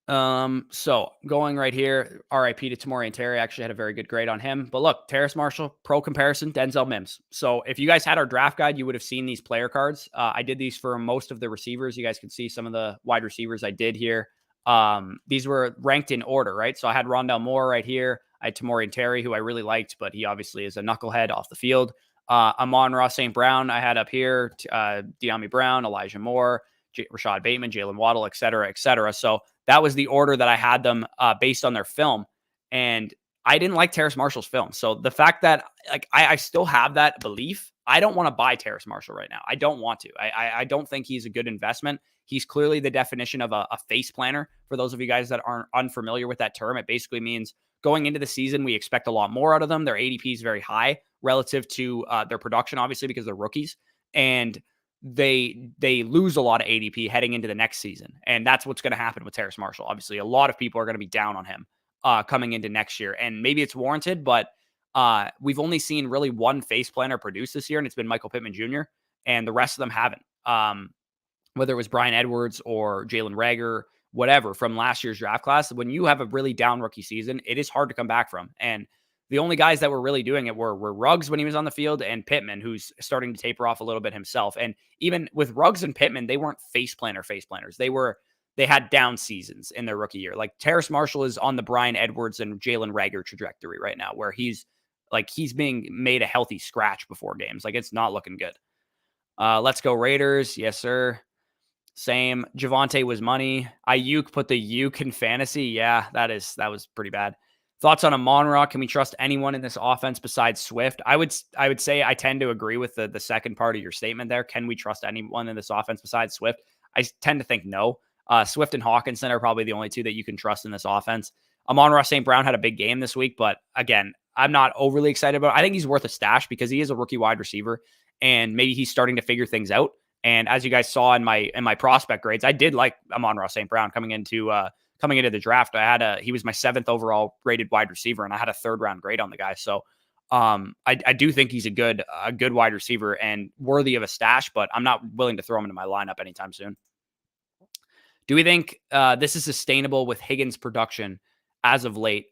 S1: So going right here, RIP to Tamori and Terry. Actually had a very good grade on him. But look, Terrace Marshall, pro comparison, Denzel Mims. So if you guys had our draft guide, you would have seen these player cards. I did these for most of the receivers. You guys can see some of the wide receivers I did here. These were ranked in order, right? So I had Rondell Moore right here. I had Tamori and Terry, who I really liked, but he obviously is a knucklehead off the field. Amon-Ra St. Brown, I had up here, De'Ami Brown, Elijah Moore, Rashad Bateman, Jalen Waddle, et cetera, et cetera. So that was the order that I had them based on their film. And I didn't like Terrace Marshall's film. So the fact that like I still have that belief, I don't want to buy Terrace Marshall right now. I don't want to. I don't think he's a good investment. He's clearly the definition of a face planner. For those of you guys that aren't unfamiliar with that term, it basically means going into the season, we expect a lot more out of them. Their ADP is very high relative to their production, obviously, because they're rookies. And they lose a lot of ADP heading into the next season. And that's what's going to happen with Terrace Marshall. Obviously, a lot of people are going to be down on him coming into next year. And maybe it's warranted, but we've only seen really one face planner produce this year, and it's been Michael Pittman Jr., and the rest of them haven't. Whether it was Brian Edwards or Jalen Reagor, whatever, from last year's draft class, when you have a really down rookie season, it is hard to come back from. And the only guys that were really doing it were Ruggs when he was on the field and Pittman, who's starting to taper off a little bit himself. And even with Ruggs and Pittman, they weren't face planners. They had down seasons in their rookie year. Like Terrace Marshall is on the Brian Edwards and Jalen Reagor trajectory right now, where he's being made a healthy scratch before games. Like it's not looking good. Let's go Raiders. Yes, sir. Same. Javonte was money. Ayuk put the uke in fantasy. Yeah, that was pretty bad. Thoughts on Amon-Ra? Can we trust anyone in this offense besides Swift? I would say I tend to agree with the second part of your statement there. Can we trust anyone in this offense besides Swift? I tend to think no. Swift and Hawkinson are probably the only two that you can trust in this offense. Amon-Ra St. Brown had a big game this week, but again, I'm not overly excited about it. I think he's worth a stash because he is a rookie wide receiver, and maybe he's starting to figure things out. And as you guys saw in my prospect grades, I did like Amon-Ra St. Brown coming into the draft. He was my 7th overall rated wide receiver, and I had a 3rd round grade on the guy. So I do think he's a good wide receiver and worthy of a stash, but I'm not willing to throw him into my lineup anytime soon. Do we think this is sustainable with Higgins' production as of late?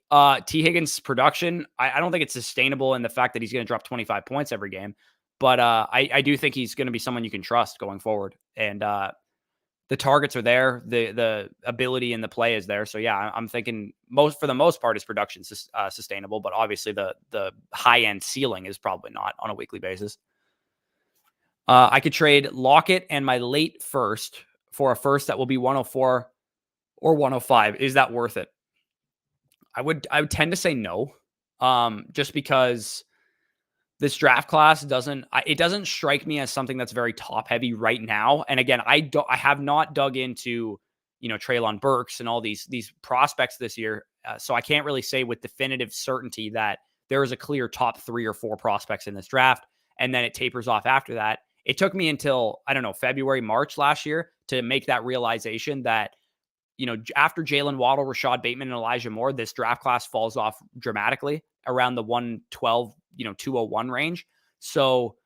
S1: T. Higgins' production, I don't think it's sustainable in the fact that he's going to drop 25 points every game. But I do think he's going to be someone you can trust going forward. And the targets are there. The ability in the play is there. So, yeah, I'm thinking for the most part, his production is sustainable. But obviously, the high-end ceiling is probably not on a weekly basis. I could trade Lockett and my late first for a first that will be 104 or 105. Is that worth it? I would tend to say no. Just because this draft class doesn't strike me as something that's very top heavy right now. And again, I have not dug into, Treylon Burks and all these prospects this year. So I can't really say with definitive certainty that there is a clear top 3 or 4 prospects in this draft. And then it tapers off after that. It took me until, I don't know, February, March last year to make that realization that, after Jalen Waddle, Rashad Bateman, and Elijah Moore, this draft class falls off dramatically around the 112, 201 range. So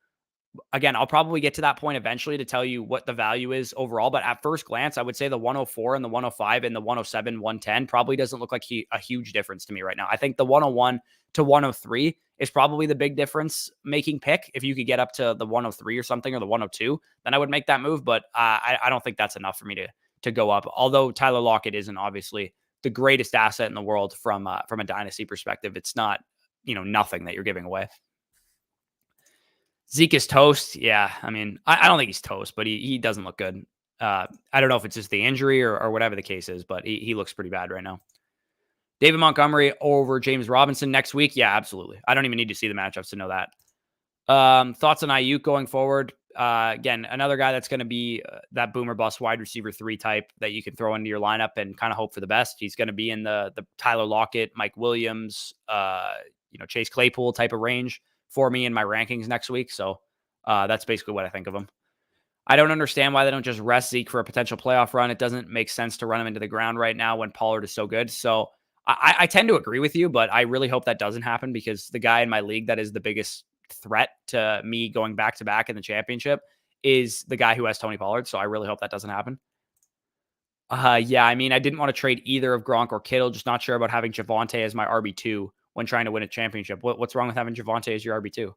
S1: again, I'll probably get to that point eventually to tell you what the value is overall. But at first glance, I would say the 104 and the 105 and the 107, 110 probably doesn't look like a huge difference to me right now. I think the 101 to 103 is probably the big difference making pick. If you could get up to the 103 or something, or the 102, then I would make that move. But I don't think that's enough for me to go up. Although Tyler Lockett isn't obviously the greatest asset in the world from a dynasty perspective. It's not, nothing that you're giving away. Zeke is toast. Yeah. I mean, I don't think he's toast, but he doesn't look good. I don't know if it's just the injury or whatever the case is, but he looks pretty bad right now. David Montgomery over James Robinson next week. Yeah, absolutely. I don't even need to see the matchups to know that. Thoughts on Ayuk going forward? Again, another guy that's going to be that boomer bust wide receiver 3 type that you can throw into your lineup and kind of hope for the best. He's going to be in the Tyler Lockett, Mike Williams, Chase Claypool type of range for me in my rankings next week. So that's basically what I think of him. I don't understand why they don't just rest Zeke for a potential playoff run. It doesn't make sense to run him into the ground right now when Pollard is so good. So I tend to agree with you, but I really hope that doesn't happen, because the guy in my league that is the biggest threat to me going back to back in the championship is the guy who has Tony Pollard. So I really hope that doesn't happen. Yeah, I mean, I didn't want to trade either of Gronk or Kittle. Just not sure about having Javonte as my RB2 when trying to win a championship. What's wrong with having Javonte as your RB2?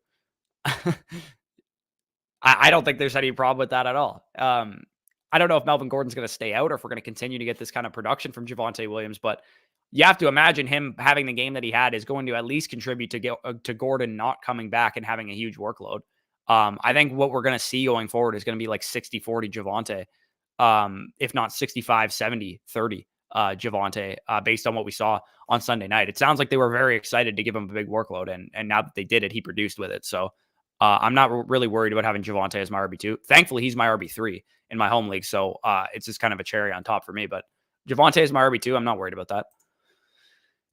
S1: I don't think there's any problem with that at all. I don't know if Melvin Gordon's going to stay out or if we're going to continue to get this kind of production from Javonte Williams, but you have to imagine him having the game that he had is going to at least contribute to Gordon not coming back and having a huge workload. I think what we're going to see going forward is going to be like 60-40 Javonte, if not 65-70-30 Javonte, based on what we saw on Sunday night. It sounds like they were very excited to give him a big workload, and now that they did it, he produced with it. So I'm not really worried about having Javonte as my RB2. Thankfully, he's my RB3 in my home league, so it's just kind of a cherry on top for me. But Javonte is my RB2. I'm not worried about that.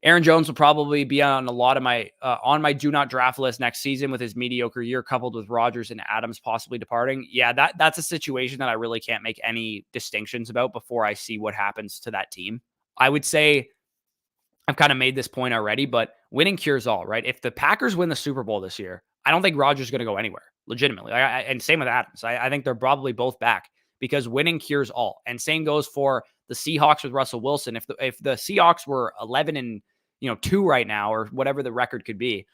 S1: Aaron Jones will probably be on a lot of my on my do not draft list next season with his mediocre year, coupled with Rodgers and Adams possibly departing. Yeah, that's a situation that I really can't make any distinctions about before I see what happens to that team. I would say I've kind of made this point already, but winning cures all, right? If the Packers win the Super Bowl this year, I don't think Rodgers is going to go anywhere, legitimately. And same with Adams. I think they're probably both back because winning cures all. And same goes for the Seahawks with Russell Wilson. If the Seahawks were 11-2 right now, or whatever the record could be,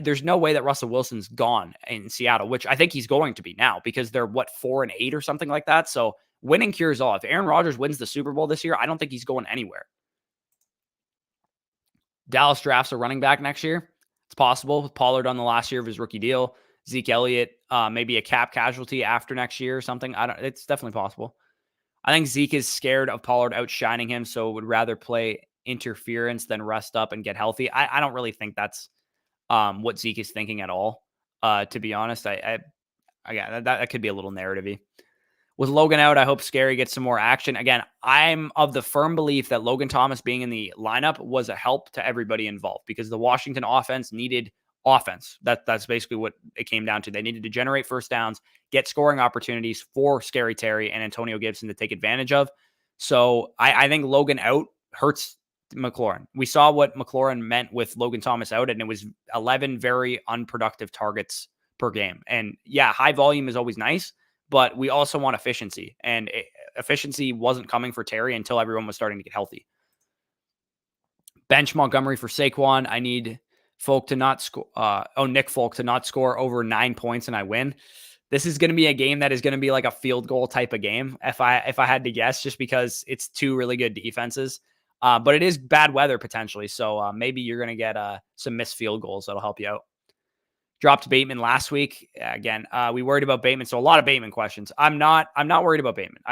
S1: there's no way that Russell Wilson's gone in Seattle, which I think he's going to be now, because they're 4-8 or something like that. So winning cures all. If Aaron Rodgers wins the Super Bowl this year, I don't think he's going anywhere. Dallas drafts a running back next year. It's possible with Pollard on the last year of his rookie deal. Zeke Elliott, maybe a cap casualty after next year or something. It's definitely possible. I think Zeke is scared of Pollard outshining him, so would rather play interference than rest up and get healthy. I don't really think that's what Zeke is thinking at all. To be honest, that could be a little narrative-y. With Logan out, I hope Scary gets some more action. Again, I'm of the firm belief that Logan Thomas being in the lineup was a help to everybody involved, because the Washington offense needed offense. That's basically what it came down to. They needed to generate first downs, get scoring opportunities for Scary Terry and Antonio Gibson to take advantage of. So I think Logan out hurts McLaurin. We saw what McLaurin meant with Logan Thomas out, and it was 11 very unproductive targets per game. And yeah, high volume is always nice, but we also want efficiency, and efficiency wasn't coming for Terry until everyone was starting to get healthy. Bench Montgomery for Saquon. I need Folk to not score. Nick Folk to not score over 9 points, and I win. This is going to be a game that is going to be like a field goal type of game, if I had to guess, just because it's two really good defenses. But it is bad weather potentially, so maybe you're going to get some missed field goals that'll help you out. Dropped Bateman last week. Again, we worried about Bateman, so a lot of Bateman questions. I'm not worried about Bateman.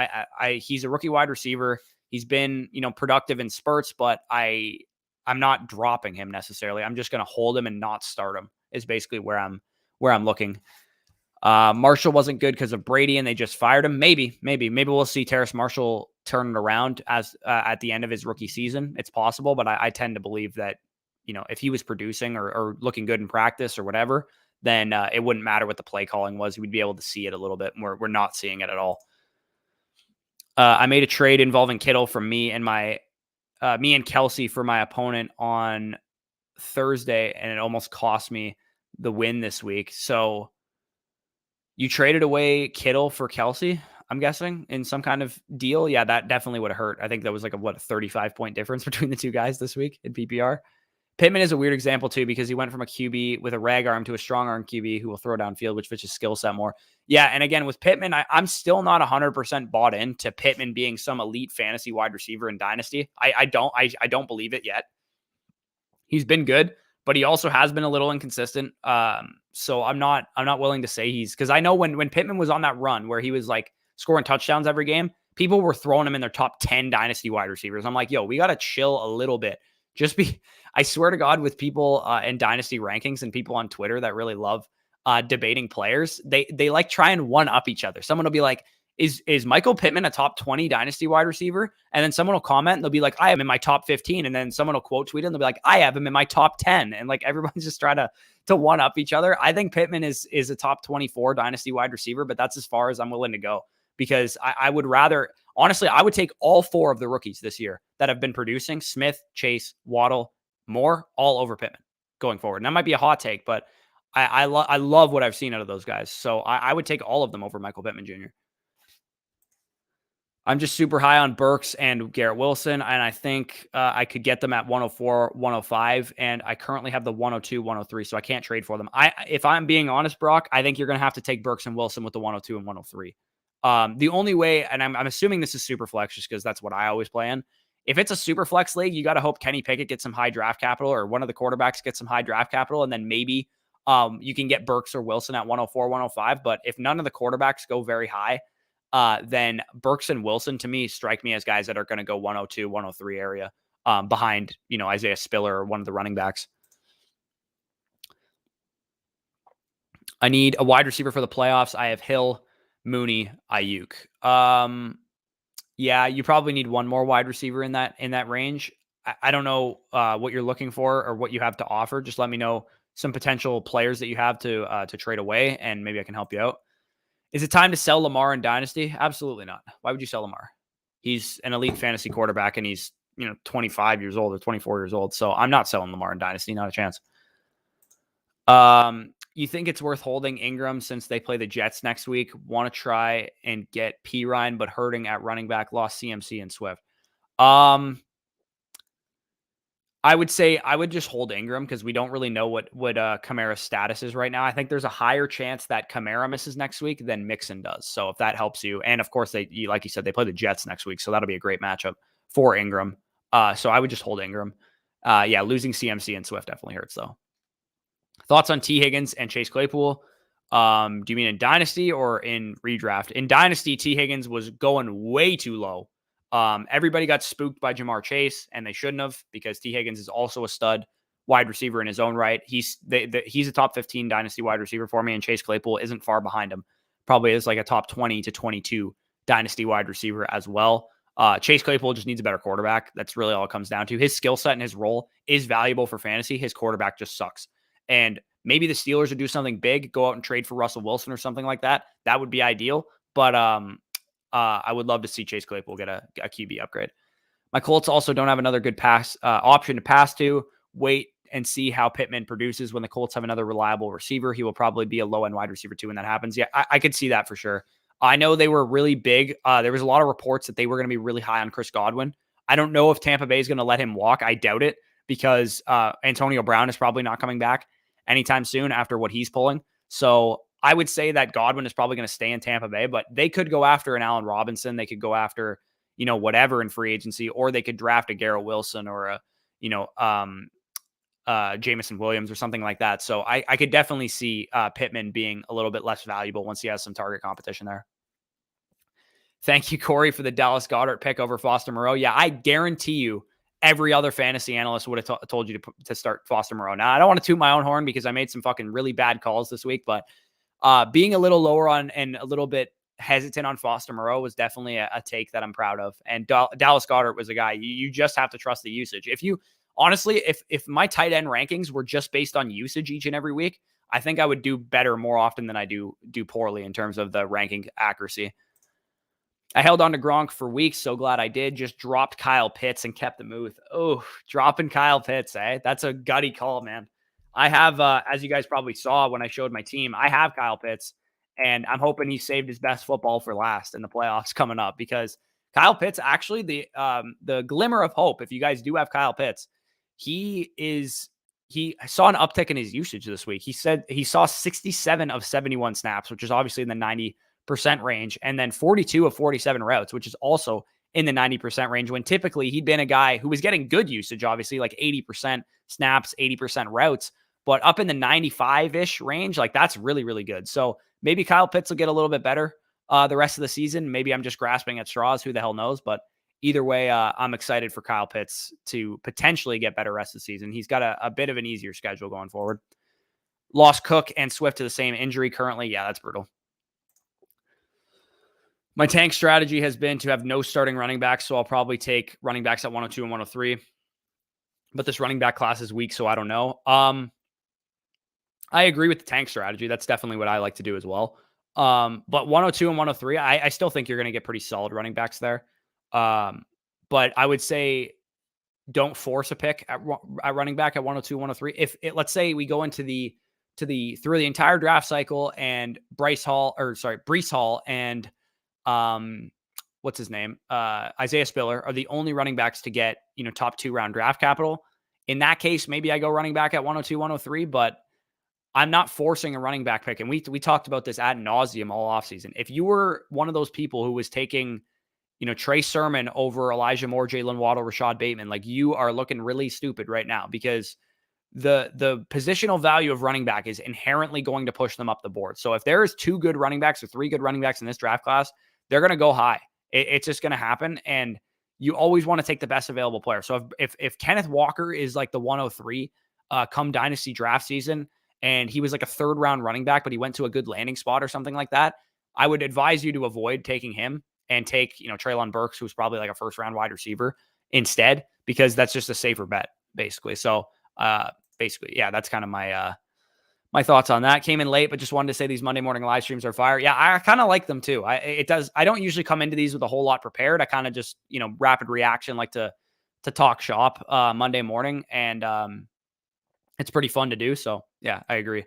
S1: He's a rookie wide receiver. He's been, productive in spurts, but I'm not dropping him necessarily. I'm just going to hold him and not start him. Is basically where I'm looking. Marshall wasn't good because of Brady, and they just fired him. Maybe we'll see Terrace Marshall turn it around as at the end of his rookie season. It's possible, but I tend to believe that if he was producing or looking good in practice or whatever, then it wouldn't matter what the play calling was. We'd be able to see it a little bit. We're not seeing it at all. I made a trade involving Kittle from me and Kelsey for my opponent on Thursday, and it almost cost me the win this week. So you traded away Kittle for Kelsey, I'm guessing, in some kind of deal. Yeah, that definitely would have hurt. I think that was like a 35-point difference between the two guys this week in PPR. Pittman is a weird example too, because he went from a QB with a rag arm to a strong arm QB who will throw downfield, which fits his skill set more. Yeah, and again, with Pittman, I'm still not 100% bought into Pittman being some elite fantasy wide receiver in Dynasty. I don't believe it yet. He's been good, but he also has been a little inconsistent. So I'm not willing to say because I know when Pittman was on that run where he was like scoring touchdowns every game, people were throwing him in their top 10 Dynasty wide receivers. I'm like, yo, we got to chill a little bit. I swear to God, with people in Dynasty rankings and people on Twitter that really love debating players, they like try and one up each other. Someone will be like, is Michael Pittman a top 20 Dynasty wide receiver? And then someone will comment and they'll be like, I have him in my top 15. And then someone will quote tweet it and they'll be like, I have him in my top 10. And like everyone's just trying to one up each other. I think Pittman is a top 24 Dynasty wide receiver, but that's as far as I'm willing to go, because I would rather, honestly, I would take all 4 of the rookies this year that have been producing, Smith, Chase, Waddle, Moore, all over Pittman going forward. And that might be a hot take, but I love what I've seen out of those guys. So I would take all of them over Michael Pittman Jr. I'm just super high on Burks and Garrett Wilson, and I think I could get them at 104, 105, and I currently have the 102, 103, so I can't trade for them. If I'm being honest, Brock, I think you're going to have to take Burks and Wilson with the 102 and 103. The only way, and I'm assuming this is super flex just because that's what I always play in. If it's a super flex league, you got to hope Kenny Pickett gets some high draft capital, or one of the quarterbacks gets some high draft capital, and then maybe you can get Burks or Wilson at 104, 105. But if none of the quarterbacks go very high, then Burks and Wilson to me strike me as guys that are going to go 102, 103 area behind, Isaiah Spiller or one of the running backs. I need a wide receiver for the playoffs. I have Hill, Mooney, Ayuk. Yeah, you probably need one more wide receiver in that range. I don't know what you're looking for or what you have to offer. Just let me know some potential players that you have to trade away, and maybe I can help you out. Is it time to sell Lamar in Dynasty? Absolutely not. Why would you sell Lamar? He's an elite fantasy quarterback, and he's 25 years old or 24 years old. So I'm not selling Lamar in Dynasty. Not a chance. You think it's worth holding Ingram since they play the Jets next week? Want to try and get Pirine, but hurting at running back, lost CMC and Swift. I would say I would just hold Ingram because we don't really know what Kamara's status is right now. I think there's a higher chance that Kamara misses next week than Mixon does. So if that helps you, and of course like you said, they play the Jets next week, so that'll be a great matchup for Ingram. So I would just hold Ingram. Losing CMC and Swift definitely hurts though. Thoughts on T. Higgins and Chase Claypool? Do you mean in Dynasty or in redraft? In Dynasty, T. Higgins was going way too low. Everybody got spooked by Jamar Chase, and they shouldn't have, because T. Higgins is also a stud wide receiver in his own right. He's a top 15 Dynasty wide receiver for me, and Chase Claypool isn't far behind him. Probably is like a top 20 to 22 Dynasty wide receiver as well. Chase Claypool just needs a better quarterback. That's really all it comes down to. His skill set and his role is valuable for fantasy. His quarterback just sucks. And maybe the Steelers would do something big, go out and trade for Russell Wilson or something like that. That would be ideal. But I would love to see Chase Claypool get a QB upgrade. My Colts also don't have another good pass option to pass to. Wait and see how Pittman produces when the Colts have another reliable receiver. He will probably be a low-end wide receiver too when that happens. Yeah, I could see that for sure. I know they were really big. There was a lot of reports that they were going to be really high on Chris Godwin. I don't know if Tampa Bay is going to let him walk. I doubt it, because Antonio Brown is probably not coming back anytime soon after what he's pulling. So I would say that Godwin is probably going to stay in Tampa Bay, but they could go after an Allen Robinson. They could go after, whatever in free agency, or they could draft a Garrett Wilson or Jameson Williams or something like that. So I could definitely see Pittman being a little bit less valuable once he has some target competition there. Thank you, Corey, for the Dallas Goddard pick over Foster Moreau. Yeah, I guarantee you every other fantasy analyst would have told you to start Foster Moreau. Now, I don't want to toot my own horn because I made some fucking really bad calls this week, but being a little lower on and a little bit hesitant on Foster Moreau was definitely a take that I'm proud of. And Dallas Goddard was a guy you just have to trust the usage. If you honestly, if my tight end rankings were just based on usage each and every week, I think I would do better more often than I do poorly in terms of the ranking accuracy. I held on to Gronk for weeks. So glad I did. Just dropped Kyle Pitts and kept the Muth. Oh, dropping Kyle Pitts, eh? That's a gutty call, man. I have, as you guys probably saw when I showed my team, I have Kyle Pitts, and I'm hoping he saved his best football for last in the playoffs coming up, because Kyle Pitts, actually, the glimmer of hope, if you guys do have Kyle Pitts, he saw an uptick in his usage this week. He said he saw 67 of 71 snaps, which is obviously in the 90% range, and then 42 of 47 routes, which is also in the 90% range, when typically he'd been a guy who was getting good usage, obviously like 80% snaps, 80% routes, but up in the 95-ish range, like that's really, really good. So maybe Kyle Pitts will get a little bit better the rest of the season. Maybe I'm just grasping at straws. Who the hell knows? But either way, I'm excited for Kyle Pitts to potentially get better rest of the season. He's got a bit of an easier schedule going forward. Lost Cook and Swift to the same injury currently. Yeah, that's brutal. My tank strategy has been to have no starting running backs, so I'll probably take running backs at 102 and 103. But this running back class is weak, so I don't know. I agree with the tank strategy. That's definitely what I like to do as well. But 102 and 103, I still think you're going to get pretty solid running backs there. But I would say don't force a pick at running back at 102, 103. If let's say we go into through the entire draft cycle and Breece Hall and what's his name? Isaiah Spiller are the only running backs to get, top 2 round draft capital. In that case, maybe I go running back at 102, 103, but I'm not forcing a running back pick. And we talked about this ad nauseum all offseason. If you were one of those people who was taking, Trey Sermon over Elijah Moore, Jalen Waddle, Rashad Bateman, like, you are looking really stupid right now, because the positional value of running back is inherently going to push them up the board. So if there is 2 good running backs or 3 good running backs in this draft class, they're going to go high. It's just going to happen. And you always want to take the best available player. So if Kenneth Walker is like the 103 come dynasty draft season, and he was like a 3rd round running back, but he went to a good landing spot or something like that, I would advise you to avoid taking him and take, Treylon Burks, who's probably like a 1st round wide receiver instead, because that's just a safer bet, basically. So yeah, that's kind of my thoughts on that. Came in late, but just wanted to say these Monday morning live streams are fire. Yeah, I kind of like them too. I don't usually come into these with a whole lot prepared. I kind of just, rapid reaction, like to talk shop Monday morning, and it's pretty fun to do. So yeah, I agree.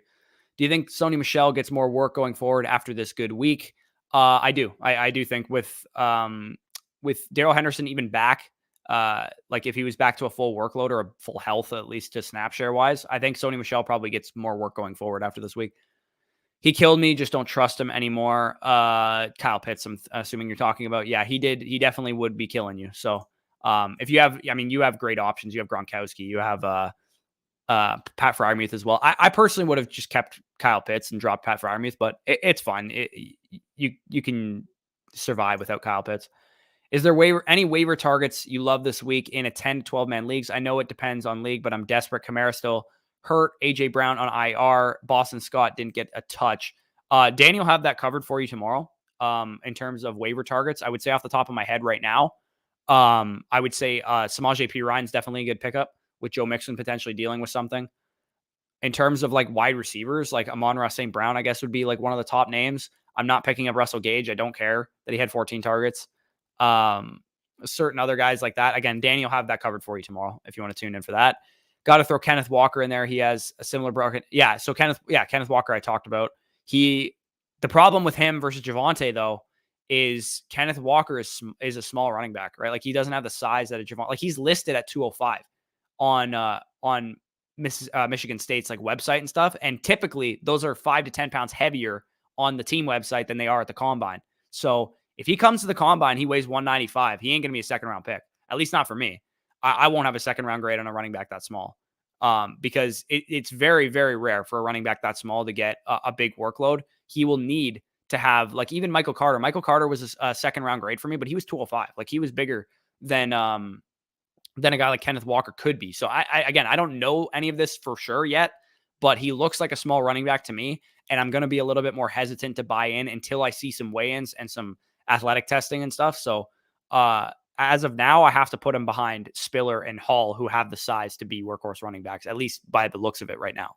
S1: Do you think Sony Michel gets more work going forward after this good week? I do. I do think with Daryl Henderson even back, like if he was back to a full workload or a full health, at least to snap share wise, I think Sony Michel probably gets more work going forward after this week. He killed me. Just don't trust him anymore. Kyle Pitts, I'm assuming you're talking about. Yeah, he did. He definitely would be killing you. So if you have, you have great options. You have Gronkowski. You have Pat Freiermuth as well. I personally would have just kept Kyle Pitts and dropped Pat Freiermuth, but it's fine. You can survive without Kyle Pitts. Is there any waiver targets you love this week in a 10 to 12 man leagues? I know it depends on league, but I'm desperate. Kamara still hurt. AJ Brown on IR. Boston Scott didn't get a touch. Daniel have that covered for you tomorrow. In terms of waiver targets, I would say off the top of my head right now, I would say Samaje P. Ryan's definitely a good pickup, with Joe Mixon potentially dealing with something. In terms of like wide receivers, like Amon-Ra St. Brown, I guess would be like one of the top names. I'm not picking up Russell Gage. I don't care that he had 14 targets. Certain other guys like that. Again, Daniel have that covered for you tomorrow if you want to tune in for that. Got to throw Kenneth Walker in there. He has a similar broken. Yeah. So Kenneth Walker I talked about. The problem with him versus Javonte though is Kenneth Walker is a small running back, right? Like he doesn't have the size that a Javonte, like he's listed at 205 on Michigan State's like website and stuff. And typically those are 5 to 10 pounds heavier on the team website than they are at the combine. So if he comes to the combine, he weighs 195. He ain't going to be a 2nd round pick, at least not for me. I won't have a 2nd round grade on a running back that small. because it's very, very rare for a running back that small to get a big workload. He will need to have, like, even Michael Carter. Michael Carter was a second round grade for me, but he was 205. Like, he was bigger than a guy like Kenneth Walker could be. So again, I don't know any of this for sure yet, but he looks like a small running back to me. And I'm going to be a little bit more hesitant to buy in until I see some weigh-ins and some athletic testing and stuff. So as of now, I have to put him behind Spiller and Hall, who have the size to be workhorse running backs, at least by the looks of it right now.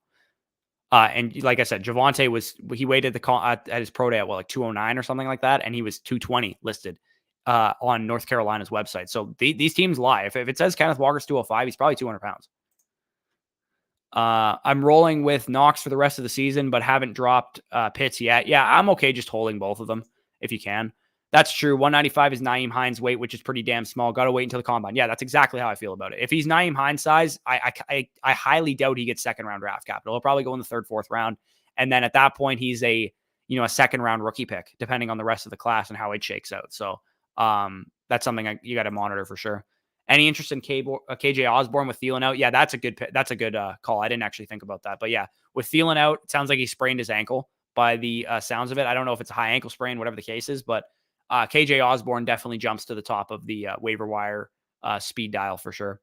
S1: And like I said, Javonte he weighed at his pro day at like 209 or something like that. And he was 220 listed on North Carolina's website. So these teams lie. If it says Kenneth Walker's 205, he's probably 200 pounds. I'm rolling with Knox for the rest of the season, but haven't dropped Pitts yet. Yeah, I'm okay just holding both of them if you can. That's true. 195 is Nyheim Hines' weight, which is pretty damn small. Got to wait until the combine. Yeah, that's exactly how I feel about it. If he's Nyheim Hines size, I highly doubt he gets second round draft capital. He'll probably go in the third, fourth round. And then at that point, he's a second round rookie pick, depending on the rest of the class and how it shakes out. So that's something you got to monitor for sure. Any interest in KJ Osborne with Thielen out? Yeah, that's a good call. I didn't actually think about that. But yeah, with Thielen out, it sounds like he sprained his ankle by the sounds of it. I don't know if it's a high ankle sprain, whatever the case is, but KJ Osborne definitely jumps to the top of the waiver wire speed dial for sure.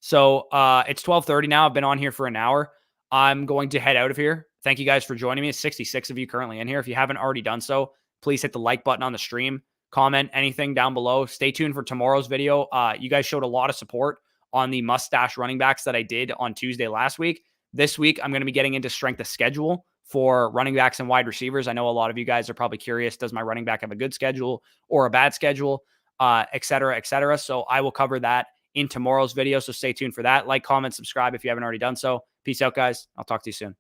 S1: So it's 12:30 now. I've been on here for an hour. I'm going to head out of here. Thank you guys for joining me. It's 66 of you currently in here. If you haven't already done so, please hit the like button on the stream. Comment anything down below. Stay tuned for tomorrow's video. You guys showed a lot of support on the mustache running backs that I did on Tuesday last week. This week, I'm going to be getting into strength of schedule for running backs and wide receivers. I know a lot of you guys are probably curious, does my running back have a good schedule or a bad schedule, et cetera, et cetera. So I will cover that in tomorrow's video. So stay tuned for that. Like, comment, subscribe if you haven't already done so. Peace out, guys. I'll talk to you soon.